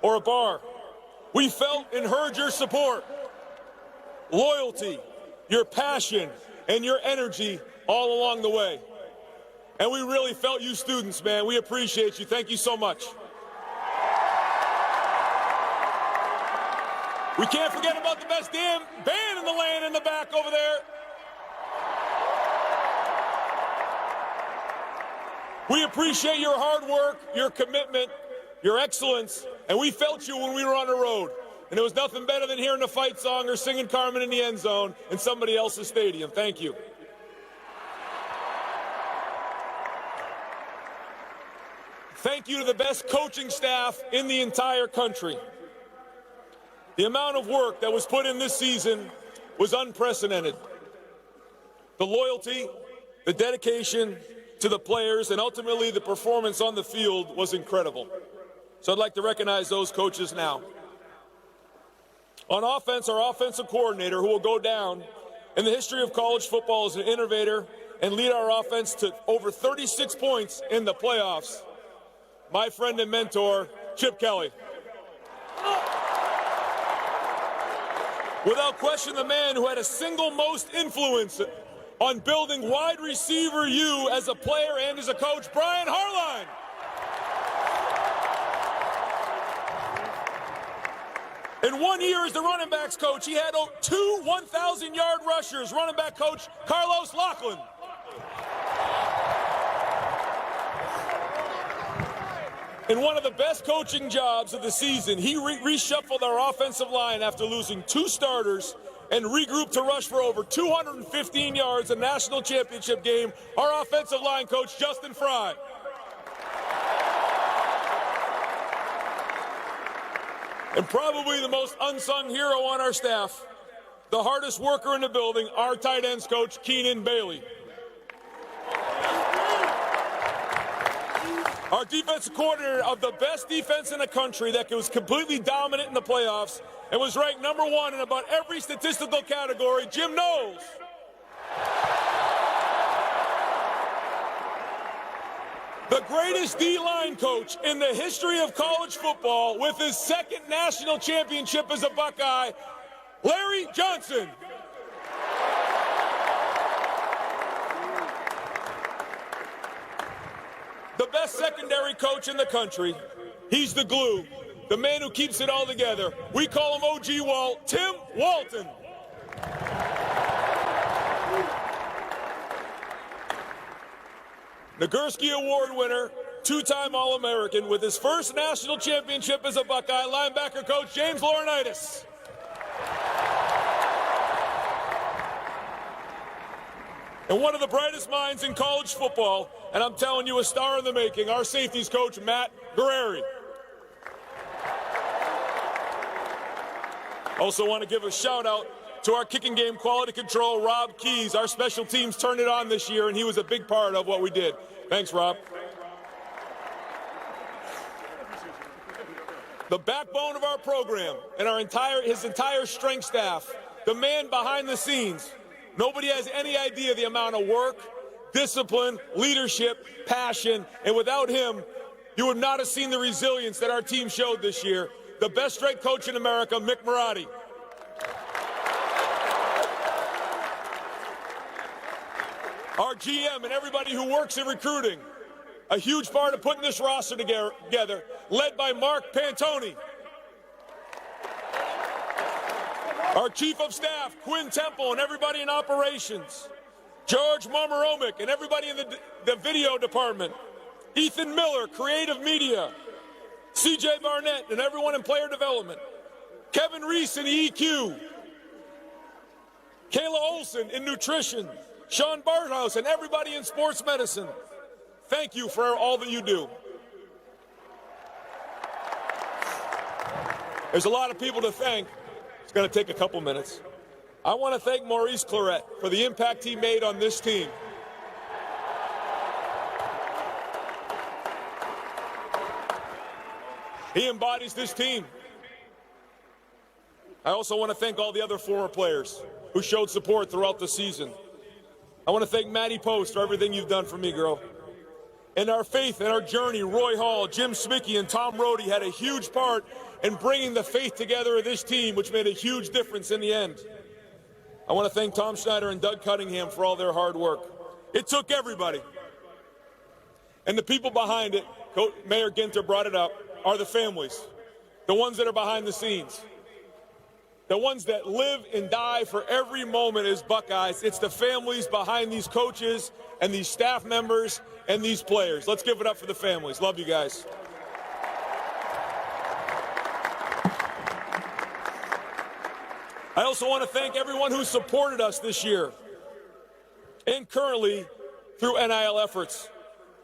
or a bar. We felt and heard your support, loyalty, your passion, and your energy all along the way. And we really felt you students, man. We appreciate you. Thank you so much. We can't forget about the best damn band in the land in the back over there. We appreciate your hard work, your commitment, your excellence, and we felt you when we were on the road. And it was nothing better than hearing the fight song or singing Carmen in the end zone in somebody else's stadium. Thank you. Thank you to the best coaching staff in the entire country. The amount of work that was put in this season was unprecedented. The loyalty, the dedication to the players, and ultimately the performance on the field was incredible. So I'd like to recognize those coaches now. On offense, our offensive coordinator, who will go down in the history of college football as an innovator and lead our offense to over 36 points in the playoffs, my friend and mentor, Chip Kelly. Without question, the man who had a single most influence on building wide receiver you as a player and as a coach, Brian Harline. In 1 year as the running backs coach, he had 2 1,000-yard rushers, running back coach Carlos Lachlan. In one of the best coaching jobs of the season, he reshuffled our offensive line after losing 2 starters and regrouped to rush for over 215 yards in a national championship game, our offensive line coach, Justin Fry. And probably the most unsung hero on our staff, the hardest worker in the building, our tight ends coach, Keenan Bailey. Our defensive coordinator of the best defense in the country that was completely dominant in the playoffs and was ranked #1 in about every statistical category, Jim Knowles. The greatest D-line coach in the history of college football with his 2nd national championship as a Buckeye, Larry Johnson. The best secondary coach in the country. He's the glue, the man who keeps it all together. We call him OG Walt, Tim Walton. Nagurski Award winner, two-time All-American with his first national championship as a Buckeye, linebacker coach James Laurinaitis. And one of the brightest minds in college football, and I'm telling you, a star in the making, our safeties coach, Matt Guerrieri. Also want to give a shout out to our kicking game quality control, Rob Keys. Our special teams turned it on this year, and he was a big part of what we did. Thanks, Rob. The backbone of our program and his entire strength staff, the man behind the scenes. Nobody has any idea the amount of work, discipline, leadership, passion, and without him, you would not have seen the resilience that our team showed this year. The best strength coach in America, Mick Marotti. Our GM and everybody who works in recruiting, a huge part of putting this roster together, led by Mark Pantoni. Our Chief of Staff, Quinn Temple, and everybody in operations. George Marmaromic and everybody in the video department. Ethan Miller, creative media. CJ Barnett and everyone in player development. Kevin Reese in EQ. Kayla Olson in nutrition. Sean Barthouse and everybody in sports medicine. Thank you for all that you do. There's a lot of people to thank. It's going to take a couple minutes. I want to thank Maurice Clarett for the impact he made on this team. He embodies this team. I also want to thank all the other former players who showed support throughout the season. I want to thank Maddie Post for everything you've done for me, girl. In our faith and our journey, Roy Hall, Jim Smickey, and Tom Rohde had a huge part in bringing the faith together of this team, which made a huge difference in the end. I want to thank Tom Schneider and Doug Cunningham for all their hard work. It took everybody. And the people behind it, Mayor Ginter brought it up, are the families, the ones that are behind the scenes, the ones that live and die for every moment as Buckeyes. It's the families behind these coaches and these staff members and these players. Let's give it up for the families. Love you guys. I also want to thank everyone who supported us this year and currently through NIL efforts.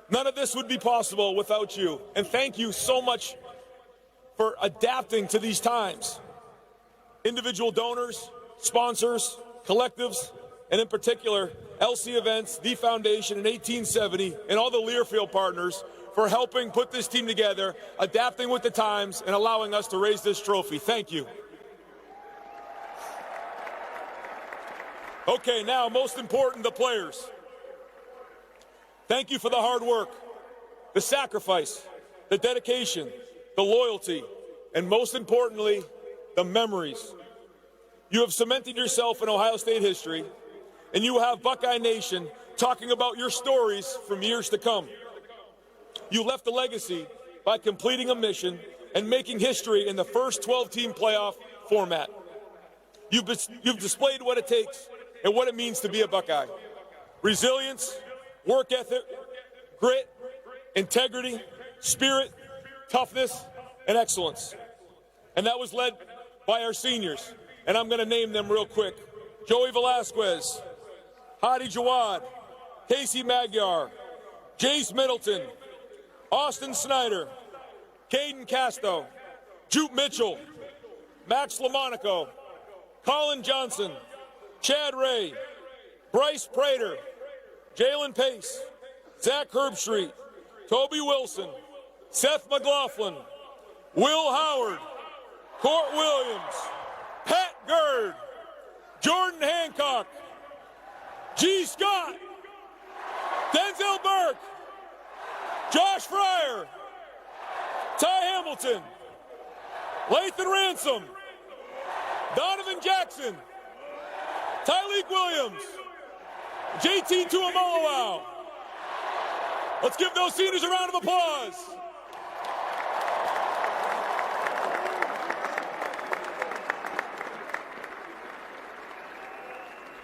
None of this would be possible without you. And thank you so much for adapting to these times. Individual donors, sponsors, collectives, and in particular, LC Events, The Foundation, and 1870, and all the Learfield partners for helping put this team together, adapting with the times, and allowing us to raise this trophy. Thank you. Okay, now, most important, the players. Thank you for the hard work, the sacrifice, the dedication, the loyalty, and most importantly, the memories. You have cemented yourself in Ohio State history, and you have Buckeye Nation talking about your stories from years to come. You left a legacy by completing a mission and making history in the first 12-team playoff format. You've displayed what it takes and what it means to be a Buckeye. Resilience, work ethic, grit, integrity, spirit, toughness, and excellence. And that was led by our seniors, and I'm going to name them real quick. Joey Velasquez, Hadi Jawad, Casey Magyar, Jace Middleton, Austin Snyder, Caden Casto, Jupe Mitchell, Max Lamonaco, Colin Johnson, Chad Ray, Bryce Prater, Jalen Pace, Zach Herbstreit, Toby Wilson, Seth McLaughlin, Will Howard, Court Williams, Pat Gerd, Jordan Hancock, G. Scott, Denzel Burke, Josh Fryer, Ty Hamilton, Lathan Ransom, Donovan Jackson, Tyleek Williams, JT Tuamoloau. Let's give those seniors a round of applause.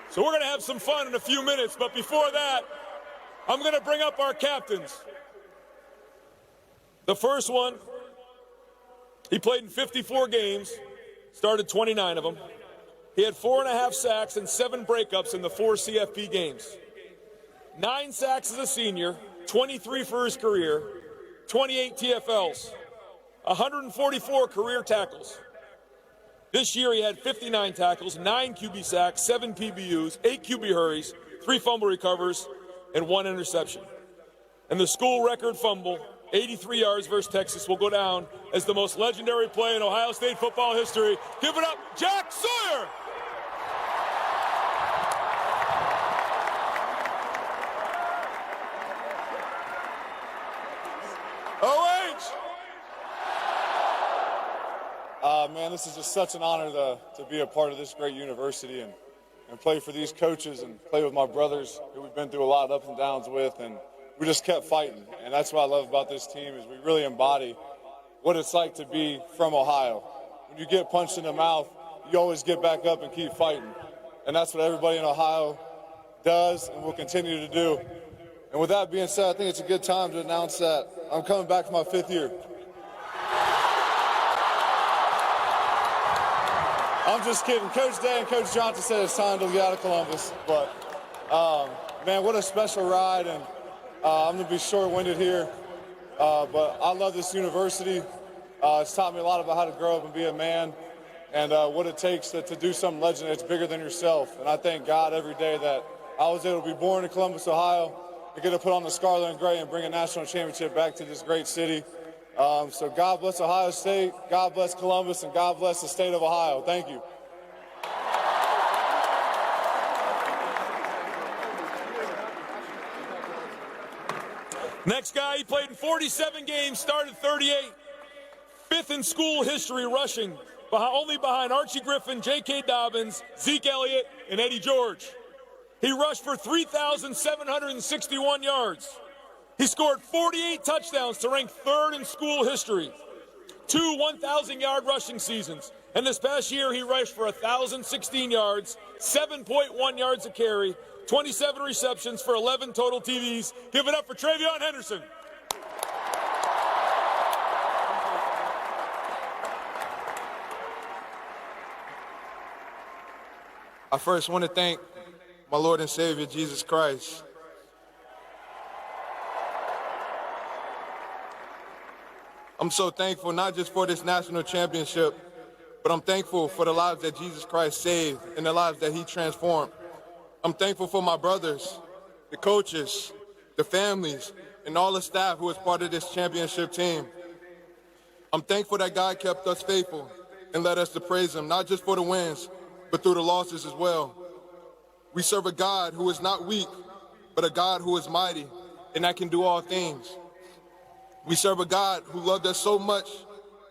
So we're going to have some fun in a few minutes, but before that, I'm going to bring up our captains. The first one, he played in 54 games, started 29 of them. He had 4.5 sacks and 7 breakups in the 4 CFP games. 9 sacks as a senior, 23 for his career, 28 TFLs, 144 career tackles. This year he had 59 tackles, 9 QB sacks, 7 PBUs, 8 QB hurries, 3 fumble recovers, and 1 interception. And the school record fumble, 83 yards versus Texas, will go down as the most legendary play in Ohio State football history. Give it up, Jack Sawyer! Man, this is just such an honor to be a part of this great university and play for these coaches and play with my brothers who we've been through a lot of ups and downs with, and we just kept fighting. And that's what I love about this team is we really embody what it's like to be from Ohio. When you get punched in the mouth, you always get back up and keep fighting. And that's what everybody in Ohio does and will continue to do. And with that being said, I think it's a good time to announce that I'm coming back for my 5th year. I'm just kidding. Coach Day and Coach Johnson said it's time to get out of Columbus. But, man, what a special ride. And I'm going to be short-winded here. But I love this university. It's taught me a lot about how to grow up and be a man and what it takes to do something legendary that's bigger than yourself. And I thank God every day that I was able to be born in Columbus, Ohio, and get to put on the scarlet and gray and bring a national championship back to this great city. So God bless Ohio State, God bless Columbus, and God bless the state of Ohio. Thank you. Next guy, he played in 47 games, started 38. 5th in school history rushing, only behind Archie Griffin, J.K. Dobbins, Zeke Elliott, and Eddie George. He rushed for 3,761 yards. He scored 48 touchdowns to rank 3rd in school history. 2 1,000-yard rushing seasons. And this past year, he rushed for 1,016 yards, 7.1 yards a carry, 27 receptions for 11 total TDs. Give it up for Travion Henderson. I first want to thank my Lord and Savior, Jesus Christ. I'm so thankful not just for this national championship, but I'm thankful for the lives that Jesus Christ saved and the lives that he transformed. I'm thankful for my brothers, the coaches, the families, and all the staff who is part of this championship team. I'm thankful that God kept us faithful and led us to praise him, not just for the wins, but through the losses as well. We serve a God who is not weak, but a God who is mighty and that can do all things. We serve a God who loved us so much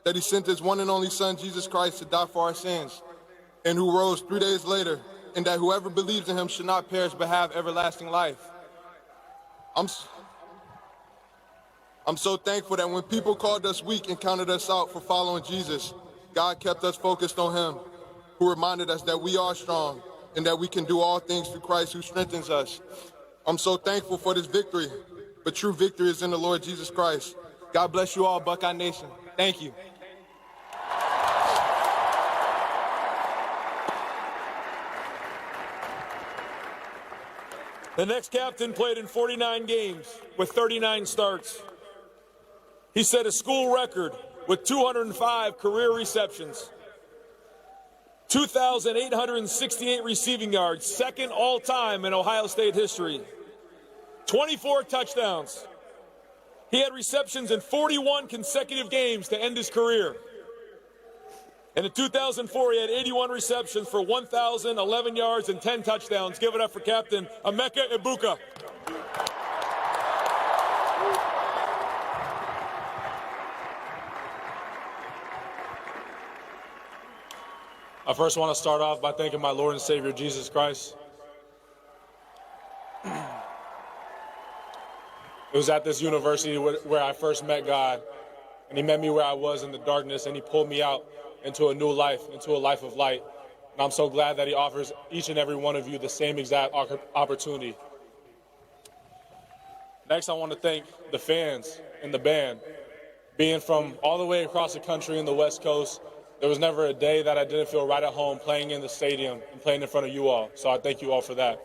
that he sent his one and only son, Jesus Christ, to die for our sins, and who rose 3 days later, and that whoever believes in him should not perish but have everlasting life. I'm so thankful that when people called us weak and counted us out for following Jesus, God kept us focused on him, who reminded us that we are strong and that we can do all things through Christ who strengthens us. I'm so thankful for this victory, but true victory is in the Lord Jesus Christ. God bless you all, Buckeye Nation. Thank you. The next captain played in 49 games with 39 starts. He set a school record with 205 career receptions, 2,868 receiving yards, 2nd all-time in Ohio State history, 24 touchdowns. He had receptions in 41 consecutive games to end his career. And in 2004, he had 81 receptions for 1,011 yards and 10 touchdowns. Give it up for Captain Emeka Ibuka. I first want to start off by thanking my Lord and Savior, Jesus Christ. It was at this university where I first met God, and he met me where I was in the darkness, and he pulled me out into a new life, into a life of light. And I'm so glad that he offers each and every one of you the same exact opportunity. Next, I want to thank the fans and the band. being from all the way across the country in the West Coast, there was never a day that I didn't feel right at home playing in the stadium and playing in front of you all. So I thank you all for that.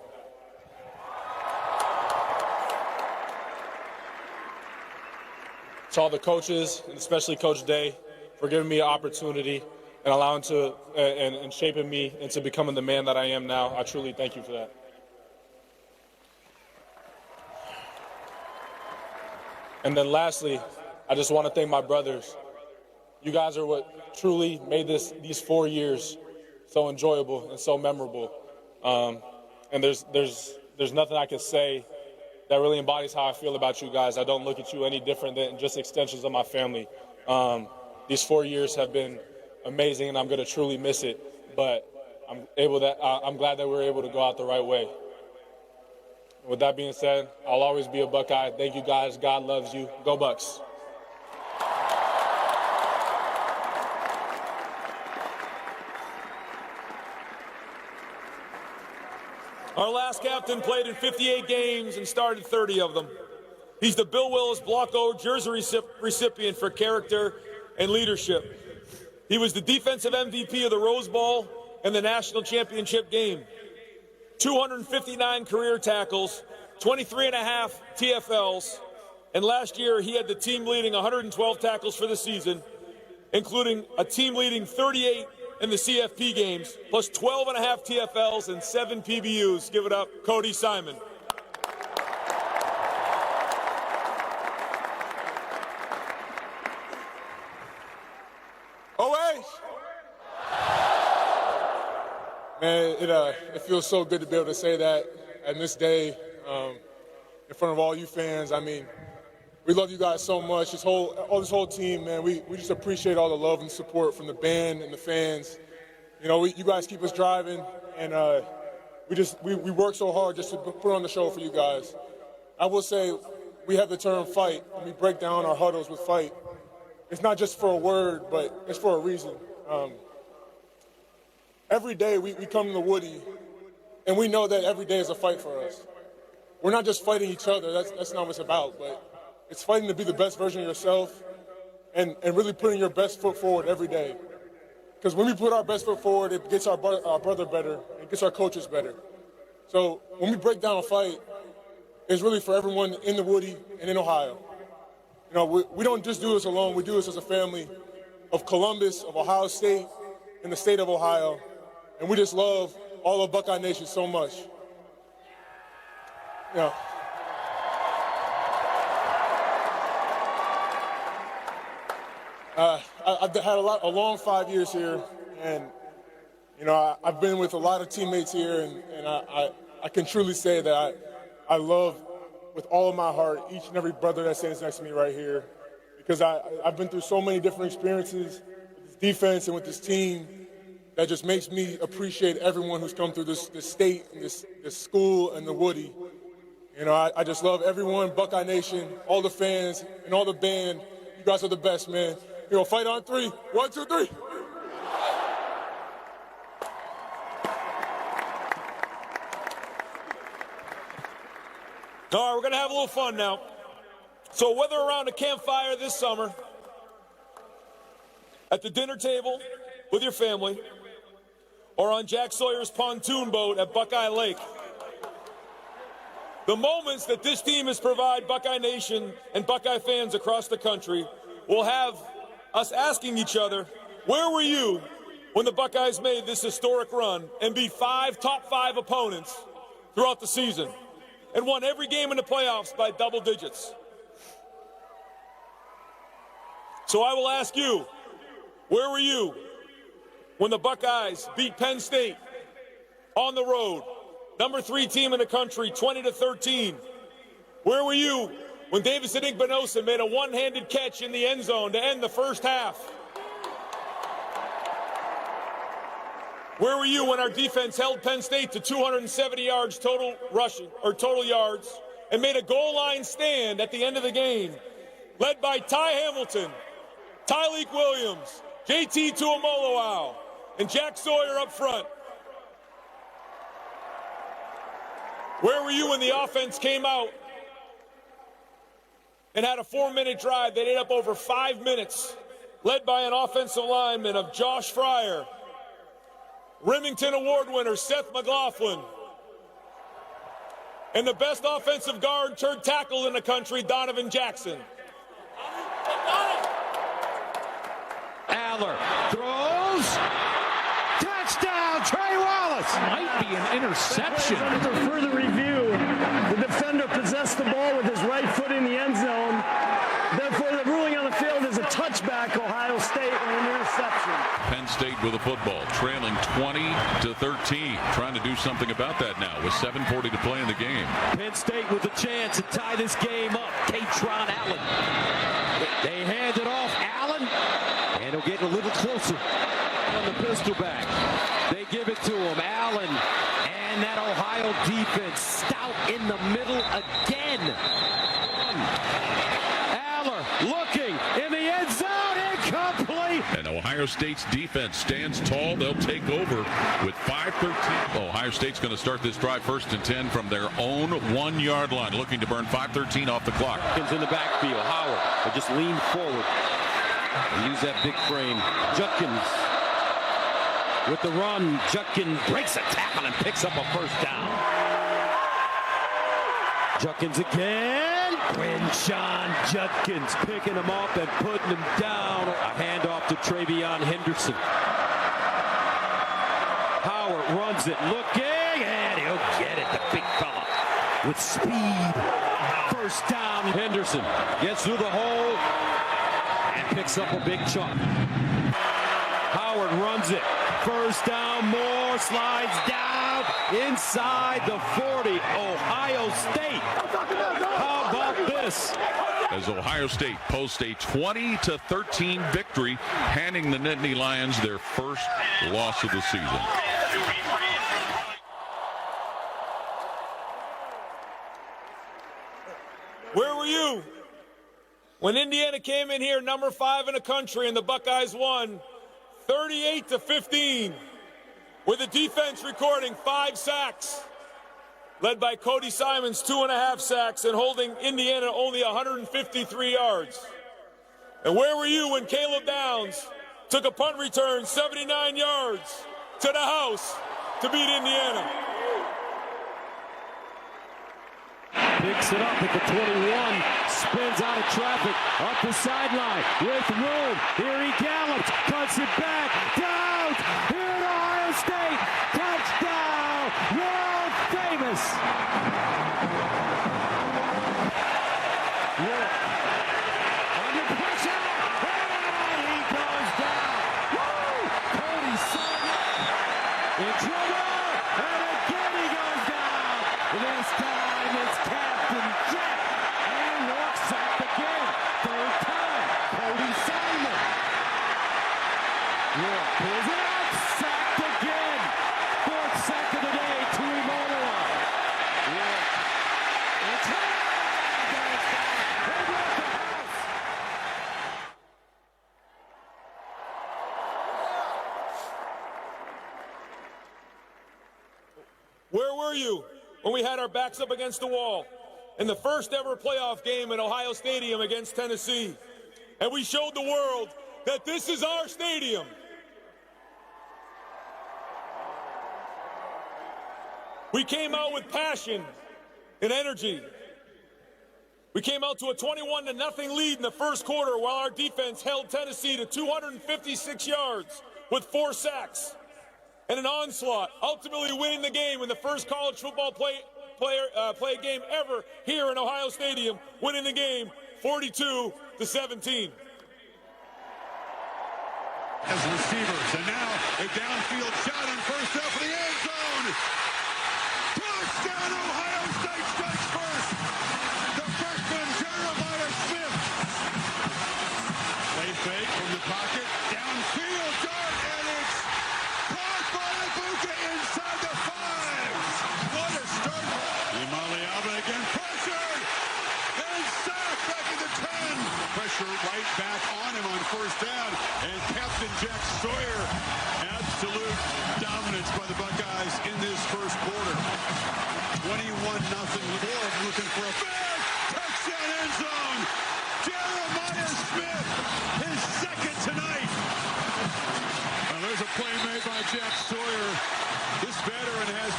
To all the coaches, and especially Coach Day, for giving me an opportunity and allowing to and shaping me into becoming the man that I am now. I truly thank you for that. And then lastly, I just want to thank my brothers. You guys are what truly made these 4 years so enjoyable and so memorable. And there's nothing I can say that really embodies how I feel about you guys. I don't look at you any different than just extensions of my family. These 4 years have been amazing, and I'm going to truly miss it. But I'm glad that we were able to go out the right way. With that being said, I'll always be a Buckeye. Thank you guys. God loves you. Go Bucks. Our last captain played in 58 games and started 30 of them. He's the Bill Willis Block O jersey recipient for character and leadership. He was the defensive MVP of the Rose Bowl and the national championship game. 259 career tackles, 23.5 TFLs, and last year he had the team leading 112 tackles for the season, including a team leading 38 in the CFP games, plus 12.5 TFLs and 7 PBUs. Give it up, Cody Simon. Man, it feels so good to be able to say that on this day in front of all you fans. I mean, we love you guys so much. This whole team, man, we just appreciate all the love and support from the band and the fans. You know, you guys keep us driving, and we work so hard just to put on the show for you guys. I will say we have the term fight, and we break down our huddles with fight. It's not just for a word, but it's for a reason. Every day we come to the Woody, and we know that every day is a fight for us. We're not just fighting each other. That's not what it's about, but it's fighting to be the best version of yourself and really putting your best foot forward every day. Because when we put our best foot forward, it gets our brother better, it gets our coaches better. So when we break down a fight, it's really for everyone in the Woody and in Ohio. You know, we don't just do this alone. We do this as a family of Columbus, of Ohio State, and the state of Ohio. And we just love all of Buckeye Nation so much. You know, I've had a long 5 years here, and you know I've been with a lot of teammates here, and I can truly say that I love with all of my heart each and every brother that stands next to me right here, because I've been through so many different experiences with this defense and with this team that just makes me appreciate everyone who's come through this state and this school and the Woody. You know, I just love everyone, Buckeye Nation, all the fans, and all the band. You guys are the best, man. You know, fight on 3. 1, 2, 3. All right, we're going to have a little fun now. So whether around a campfire this summer, at the dinner table with your family, or on Jack Sawyer's pontoon boat at Buckeye Lake, the moments that this team has provided Buckeye Nation and Buckeye fans across the country will have us asking each other, where were you when the Buckeyes made this historic run and beat 5 top 5 opponents throughout the season and won every game in the playoffs by double digits? So I will ask you, where were you when the Buckeyes beat Penn State on the road, number 3 team in the country, 20-13? Where were you when Davison Igbinosun made a one-handed catch in the end zone to end the first half? Where were you when our defense held Penn State to 270 yards total rushing or total yards and made a goal line stand at the end of the game, led by Ty Hamilton, Tyleik Williams, JT Tuimoloau, and Jack Sawyer up front? Where were you when the offense came out and had a 4-minute drive that ate up over 5 minutes, led by an offensive lineman of Josh Fryer, Remington Award winner Seth McLaughlin, and the best offensive guard turned tackle in the country, Donovan Jackson. Aller throws. Touchdown, Trey Wallace. Might be an interception. Under further review, the defender possessed the ball with his right foot in the end zone. Therefore, the ruling on the field is a touchback, Ohio State, and an interception. Penn State with the football, trailing 20-13. Trying to do something about that now with 7:40 to play in the game. Penn State with a chance to tie this game up. Katron Allen. They hand it off. Allen. And he'll get a little closer on the pistol back. They give it to him. Allen. And that Ohio defense stout in the middle again. Aller looking in the end zone. Incomplete. And Ohio State's defense stands tall. They'll take over with 5:13. Ohio State's going to start this drive 1st and 10 from their own 1-yard line, looking to burn 5:13 off the clock. In the backfield. Howard will just lean forward and use that big frame. Judkins with the run. Judkins breaks a tackle and picks up a first down. Judkins again. Quinshon Judkins picking him up and putting him down. A handoff to Travion Henderson. Howard runs it, looking, and he'll get it. The big fella with speed. First down. Henderson gets through the hole and picks up a big chunk. Howard runs it. First down, Moore slides down inside the 40. Ohio State. How about this? As Ohio State posts a 20-13 victory, handing the Nittany Lions their first loss of the season. Where were you when Indiana came in here number 5 in the country and the Buckeyes won 38-15 with the defense recording 5 sacks, led by Cody Simons 2.5 sacks and holding Indiana only 153 yards? And where were you when Caleb Downs took a punt return 79 yards to the house to beat Indiana? Picks it up at the 21, spins out of traffic, up the sideline, with room, here he gallops, cuts it back, down, here at Ohio State, touchdown, world famous. Under pressure, and he goes down. Woo! Cody Simon in trouble, and again he goes down. This time it's Captain Jack, and walks sacked again. Third time, Cody Simon. Pulls it out, sacked again. 4th sack of the day, Tui Monoa. It's Where were you when we had our backs up against the wall in the first ever playoff game in Ohio Stadium against Tennessee? And we showed the world that this is our stadium. We came out with passion and energy. We came out to a 21-0 lead in the first quarter while our defense held Tennessee to 256 yards with 4 sacks and an onslaught, ultimately winning the game in the first college football play game ever here in Ohio Stadium, winning the game 42-17. As receivers, and now a downfield shot on first down for the end zone. Touchdown, Ohio State strikes first. The freshman Jeremiah Smith. Play fake from the pocket, downfield dart, and it's caught by Ibuka inside the 5. What a start. Imali Alba again, pressured, and sacked back at the 10. Pressure right back on him on first down, and Captain Jack Sawyer, absolute dominance by the Buckeyes in this first quarter. 21-0. Ford looking for a big touchdown end zone.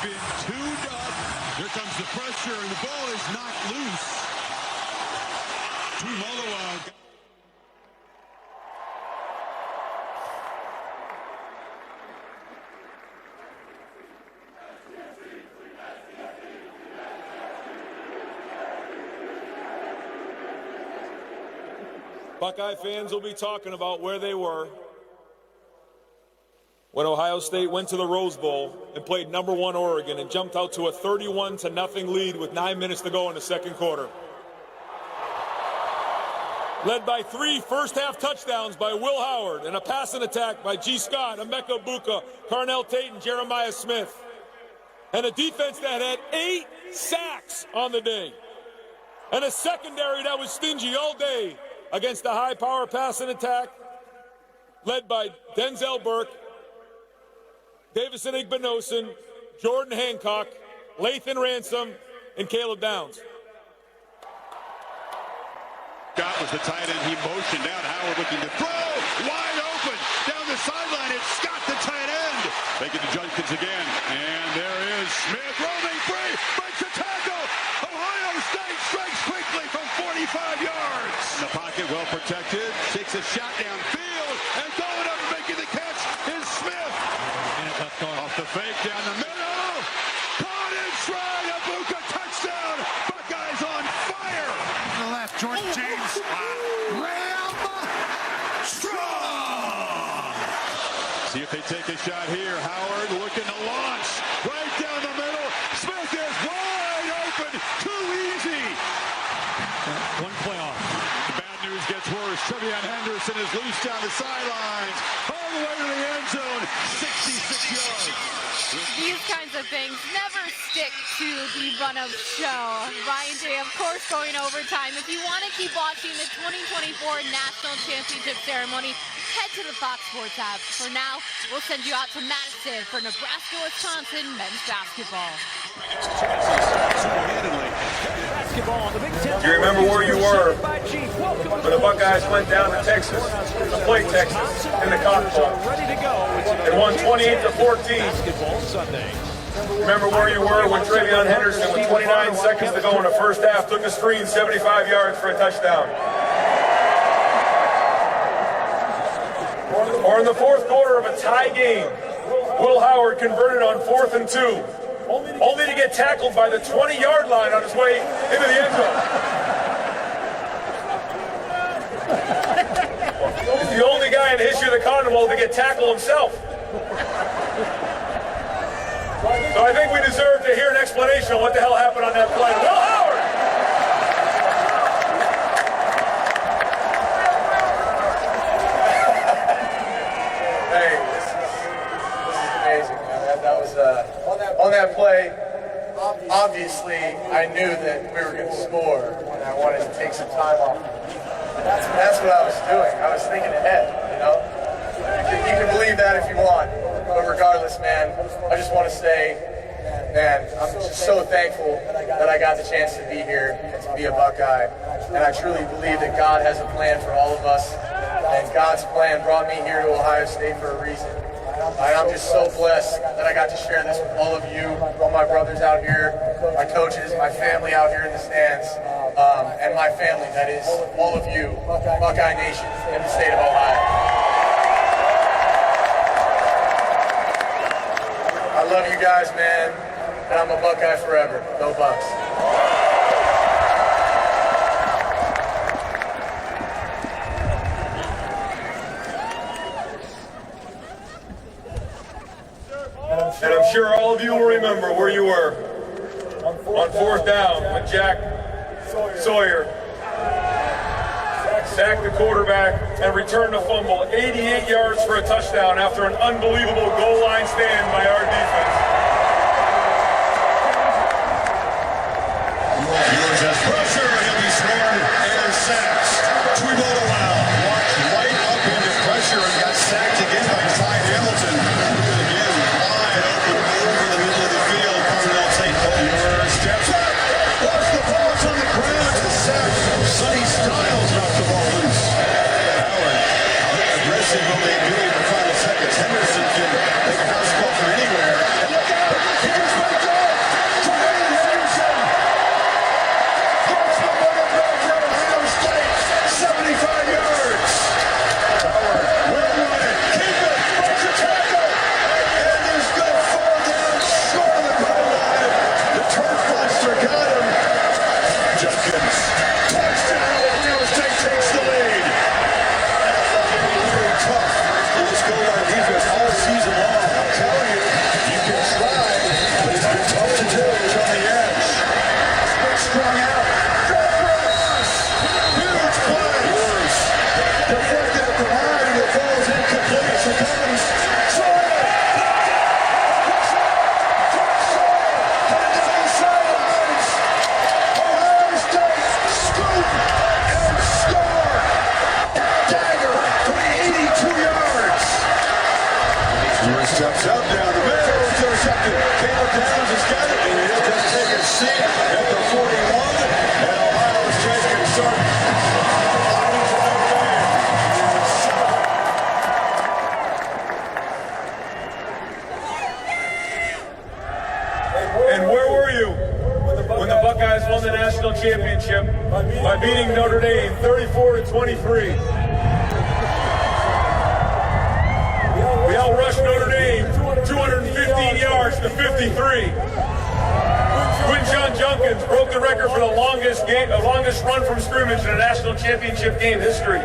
been tuned up. Here comes the pressure, and the ball is knocked loose. Tuimoloau. Buckeye fans will be talking about where they were when Ohio State went to the Rose Bowl and played number 1 Oregon and jumped out to a 31-0 lead with 9 minutes to go in the second quarter. Led by 3 first-half touchdowns by Will Howard and a passing attack by G. Scott, Emeka Egbuka, Carnell Tate, and Jeremiah Smith. And a defense that had 8 sacks on the day. And a secondary that was stingy all day against the high-power passing attack led by Denzel Burke, Davison Igbinosun, Jordan Hancock, Lathan Ransom, and Caleb Downs. Scott was the tight end. He motioned down. Howard looking to throw. Wide open. Down the sideline. It's Scott, the tight end. Making the Junkins again. And there is Smith roaming free. Breaks a tackle. Ohio State strikes quickly from 45 yards. In the pocket, well protected. Takes a shot downfield. And going up and making the catch is Smith. Off the fake down the middle. Caught in stride. Egbuka touchdown. Buckeyes on fire. To the left, Jordan James. Ram strong. See if they take a shot here. Howard looking to launch. Right down the middle. Smith is wide open. Too easy. One play off. The bad news gets worse. Trevion Henderson is loose down the sidelines. All the way to the end zone. 66 yards. These kinds of things never stick to the run of show. Ryan Day, of course, going overtime. If you want to keep watching the 2024 National Championship ceremony, head to the Fox Sports app. For now, we'll send you out to Madison for Nebraska-Wisconsin men's basketball. Do you remember where you were when the Buckeyes went down to Texas, to play Texas in the Cotton Bowl? They won 28-14. Remember where you were when Trevion Henderson, with 29 seconds to go in the first half, took a screen 75 yards for a touchdown? Or in the fourth quarter of a tie game, Will Howard converted on 4th and 2, only to get tackled by the 20-yard line on his way into the end zone. He's the only guy in the history of the Cotton Bowl to get tackled himself. So I think we deserve to hear an explanation of what the hell happened on that play. Will Howard! Hey, this is amazing, man. That was on that play. Obviously, I knew that we were going to score, and I wanted to take some time off. That's what I was doing. I was thinking ahead, you know. You can believe that if you want, but regardless, man, I just want to say, man, I'm just so thankful that I got the chance to be here and to be a Buckeye, and I truly believe that God has a plan for all of us, and God's plan brought me here to Ohio State for a reason. I'm just so blessed that I got to share this with all of you, all my brothers out here, my coaches, my family out here in the stands, and my family, that is all of you, Buckeye Nation in the state of Ohio. I love you guys, man, and I'm a Buckeye forever. Go Bucks. And I'm sure all of you will remember where you were on 4th down when Jack Sawyer sacked the quarterback and returned a fumble 88 yards for a touchdown after an unbelievable goal line stand by our defense. Ewers has pressure. He'll be scored and sacks. Tuimoloau walked right up into pressure and got sacked again by Ty Hamilton. Again, wide open over the middle of the field. Carnell Tate. Ewers steps up. Watch the ball's on the ground. It's a sack. Sonny Styles knocked the ball loose. Howard, aggressive on the ability for final seconds. Henderson can make a house call from anywhere. And look out! Here's by beating Notre Dame 34-23. We outrushed Notre Dame 215 yards to 53. Quinshon Judkins broke the record for the longest run from scrimmage in a national championship game history.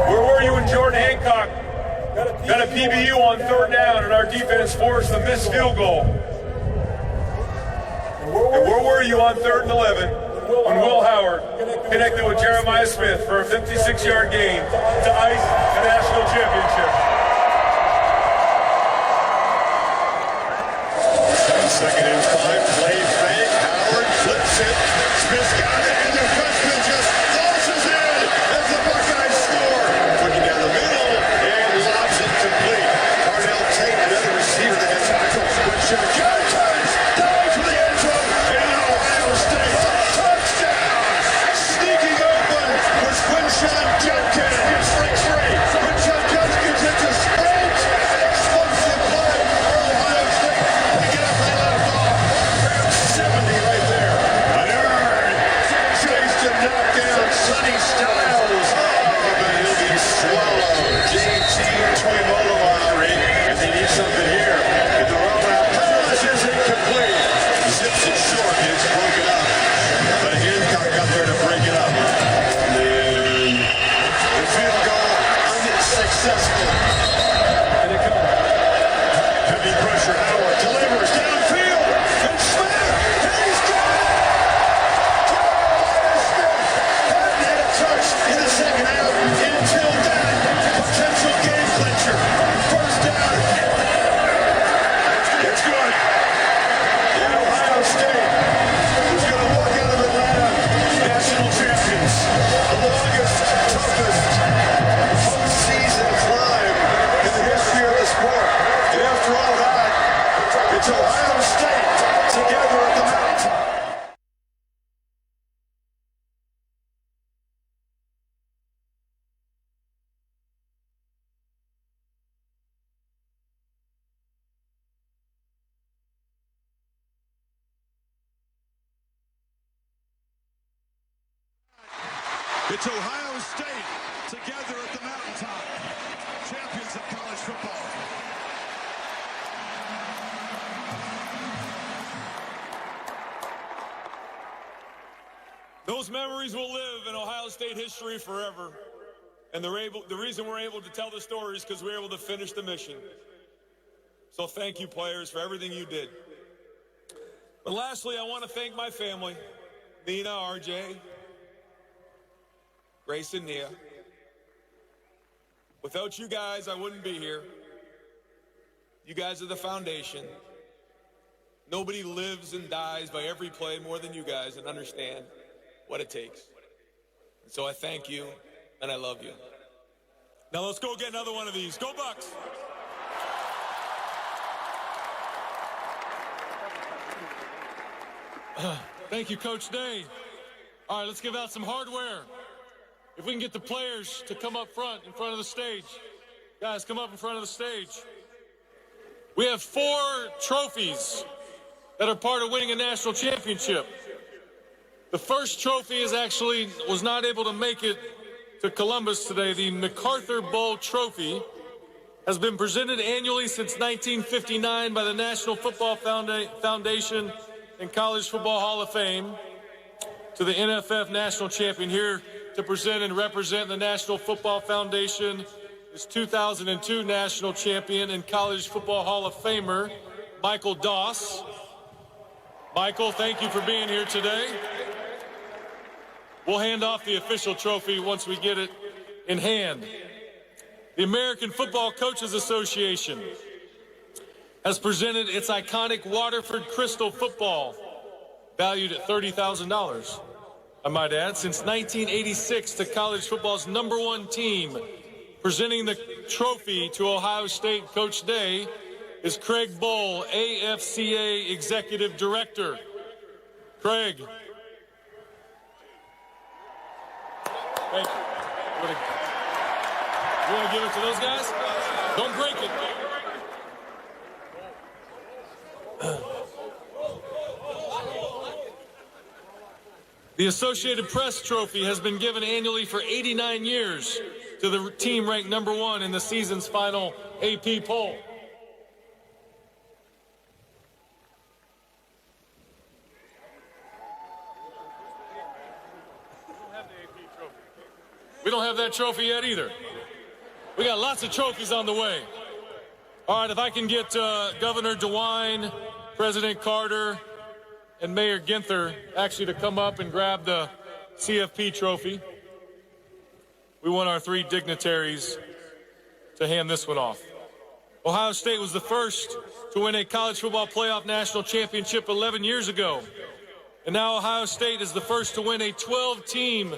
Where were you when Jordan Hancock got a PBU on third down and our defense forced a missed field goal? And where were you on 3rd and 11 when Will Howard connected with Jeremiah Smith for a 56-yard gain to ice the national championship? 2nd and 5, play fake, Howard flips it, Smith's got it, and the freshman just launches in as the Buckeyes score. Looking down the middle, and lobs it complete. Darnell Tate, another receiver that has tackles. Quinshon Judkins dives for the end zone, and Ohio State touchdown! Sneaking open was Quinshon Judkins. Here's Frank Frey. Quinshon Judkins hits a sprint, an explosive play for Ohio State. Pick it up, they left off. 70 right there. Nerd tries to knock down Sonny Styles. But he'll be swallowed. JT Tuimoloau, and they need something here. And the rollout pass is incomplete. Zips it short, and it's broken up. But Hancock got there to break it up. And then the field goal unsuccessful. And it comes. Heavy pressure, Howard delivers downfield, and Smith, and he's got it! Smith hadn't had a touch in the second half until that potential game clincher. First down. It's good. And Ohio State is going to walk out of Atlanta national champions. The longest, toughest postseason climb in the history of the sport. And after all that, it's Ohio State together at the mountaintop. It's Ohio State together at the mountaintop. Champions of college football. Those memories will live in Ohio State history forever. And the reason we're able to tell the story is because we're able to finish the mission. So thank you, players, for everything you did. But lastly, I want to thank my family, Nina, RJ, Grace, and Nia. Without you guys, I wouldn't be here. You guys are the foundation. Nobody lives and dies by every play more than you guys, and understand what it takes. And so I thank you, and I love you. Now let's go get another one of these. Go Bucks! Thank you, Coach Day. All right, let's give out some hardware. If we can get the players to come up front, in front of the stage. Guys, come up in front of the stage. We have 4 trophies that are part of winning a national championship. The first trophy was not able to make it to Columbus today. The MacArthur Bowl Trophy has been presented annually since 1959 by the National Football Foundation and College Football Hall of Fame to the NFF National Champion. Here to present and represent the National Football Foundation is 2002 National Champion and College Football Hall of Famer, Michael Doss. Michael, thank you for being here today. We'll hand off the official trophy once we get it in hand. The American Football Coaches Association has presented its iconic Waterford Crystal football, valued at $30,000. I might add, since 1986 to college football's #1 team. Presenting the trophy to Ohio State Coach Day is Craig Bohl, AFCA Executive Director. Craig. Thank you. You want to give it to those guys? Don't break it. The Associated Press Trophy has been given annually for 89 years to the team ranked #1 in the season's final AP poll. We don't have that trophy yet either. We got lots of trophies on the way. All right, if I can get Governor DeWine, President Carter, and Mayor Ginther actually to come up and grab the CFP trophy. We want our 3 dignitaries to hand this one off. Ohio State was the first to win a college football playoff national championship 11 years ago. And now Ohio State is the first to win a 12-team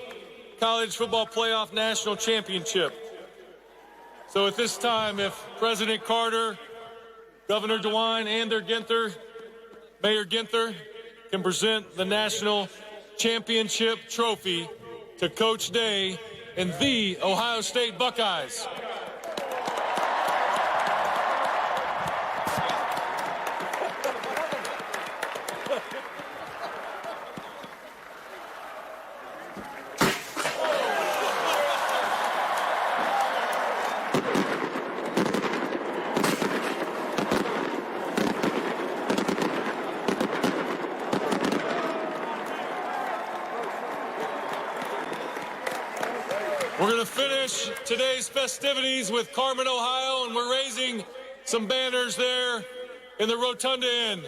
college football playoff national championship. So at this time, if President Carter, Governor DeWine, Ander Ginther, Mayor Ginther can present the national championship trophy to Coach Day and the Ohio State Buckeyes. We're going to finish today's festivities with Carmen, Ohio, and we're raising some banners there in the rotunda end.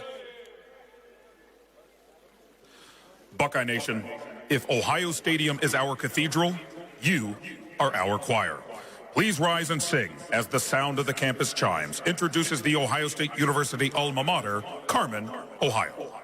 Buckeye Nation, if Ohio Stadium is our cathedral, you are our choir. Please rise and sing as the sound of the campus chimes introduces the Ohio State University alma mater, Carmen, Ohio.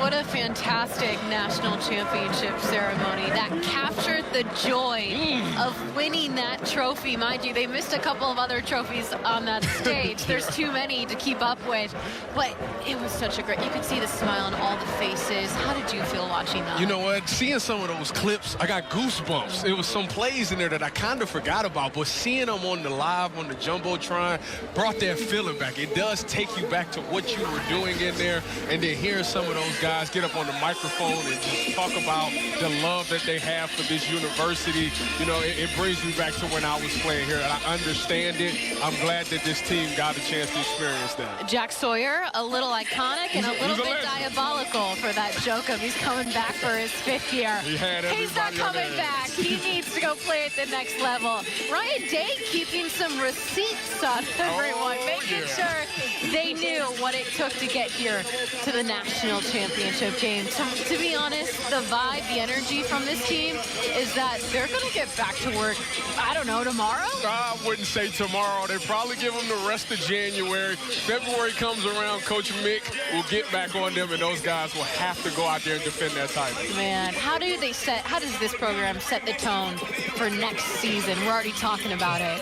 What a fantastic national championship ceremony that captured the joy of winning that trophy. Mind you, they missed a couple of other trophies on that stage. There's too many to keep up with, but it was such a great, you could see the smile on all the faces. How did you feel watching that? You know what? Seeing some of those clips, I got goosebumps. It was some plays in there that I kind of forgot about, but seeing them on the live, on the Jumbotron, brought that feeling back. It does take you back to what you were doing in there, and then hearing some of those guys get up on the microphone and just talk about the love that they have for this university. You know, it brings me back to when I was playing here, and I understand it. I'm glad that this team got a chance to experience that. Jack Sawyer, a little iconic and a little bit diabolical for that joke of he's coming back for his 5th year. He's not coming back. He needs to go play at the next level. Ryan Day keeping some receipts on everyone, making sure they knew what it took to get here to the national championship game. game. To be honest, the vibe, the energy from this team is that they're going to get back to work, I don't know, tomorrow? I wouldn't say tomorrow. They probably give them the rest of January. February comes around, Coach Mick will get back on them, and those guys will have to go out there and defend that title. Man, how does this program set the tone for next season? We're already talking about it.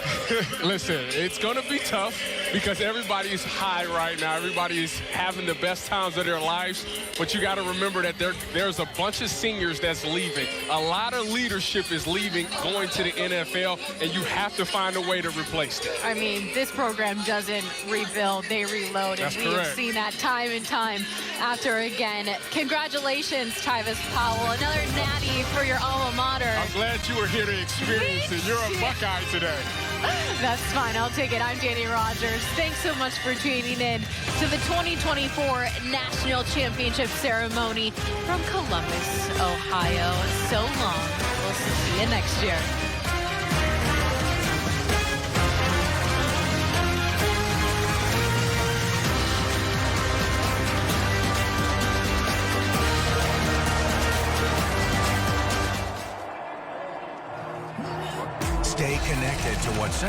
Listen, it's going to be tough because everybody's high right now. Everybody's having the best times of their lives, but you got to remember that there's a bunch of seniors that's leaving. A lot of leadership is leaving, going to the NFL, and you have to find a way to replace them. I mean, this program doesn't rebuild, they reload, and we have seen that time and time after again. Congratulations, Tyvis Powell, another natty for your alma mater. I'm glad you were here to experience it. You're a Buckeye today. That's fine. I'll take it. I'm Danny Rogers. Thanks so much for tuning in to the 2024 National Championship Ceremony from Columbus, Ohio. So long. We'll see you next year. Stay connected to what's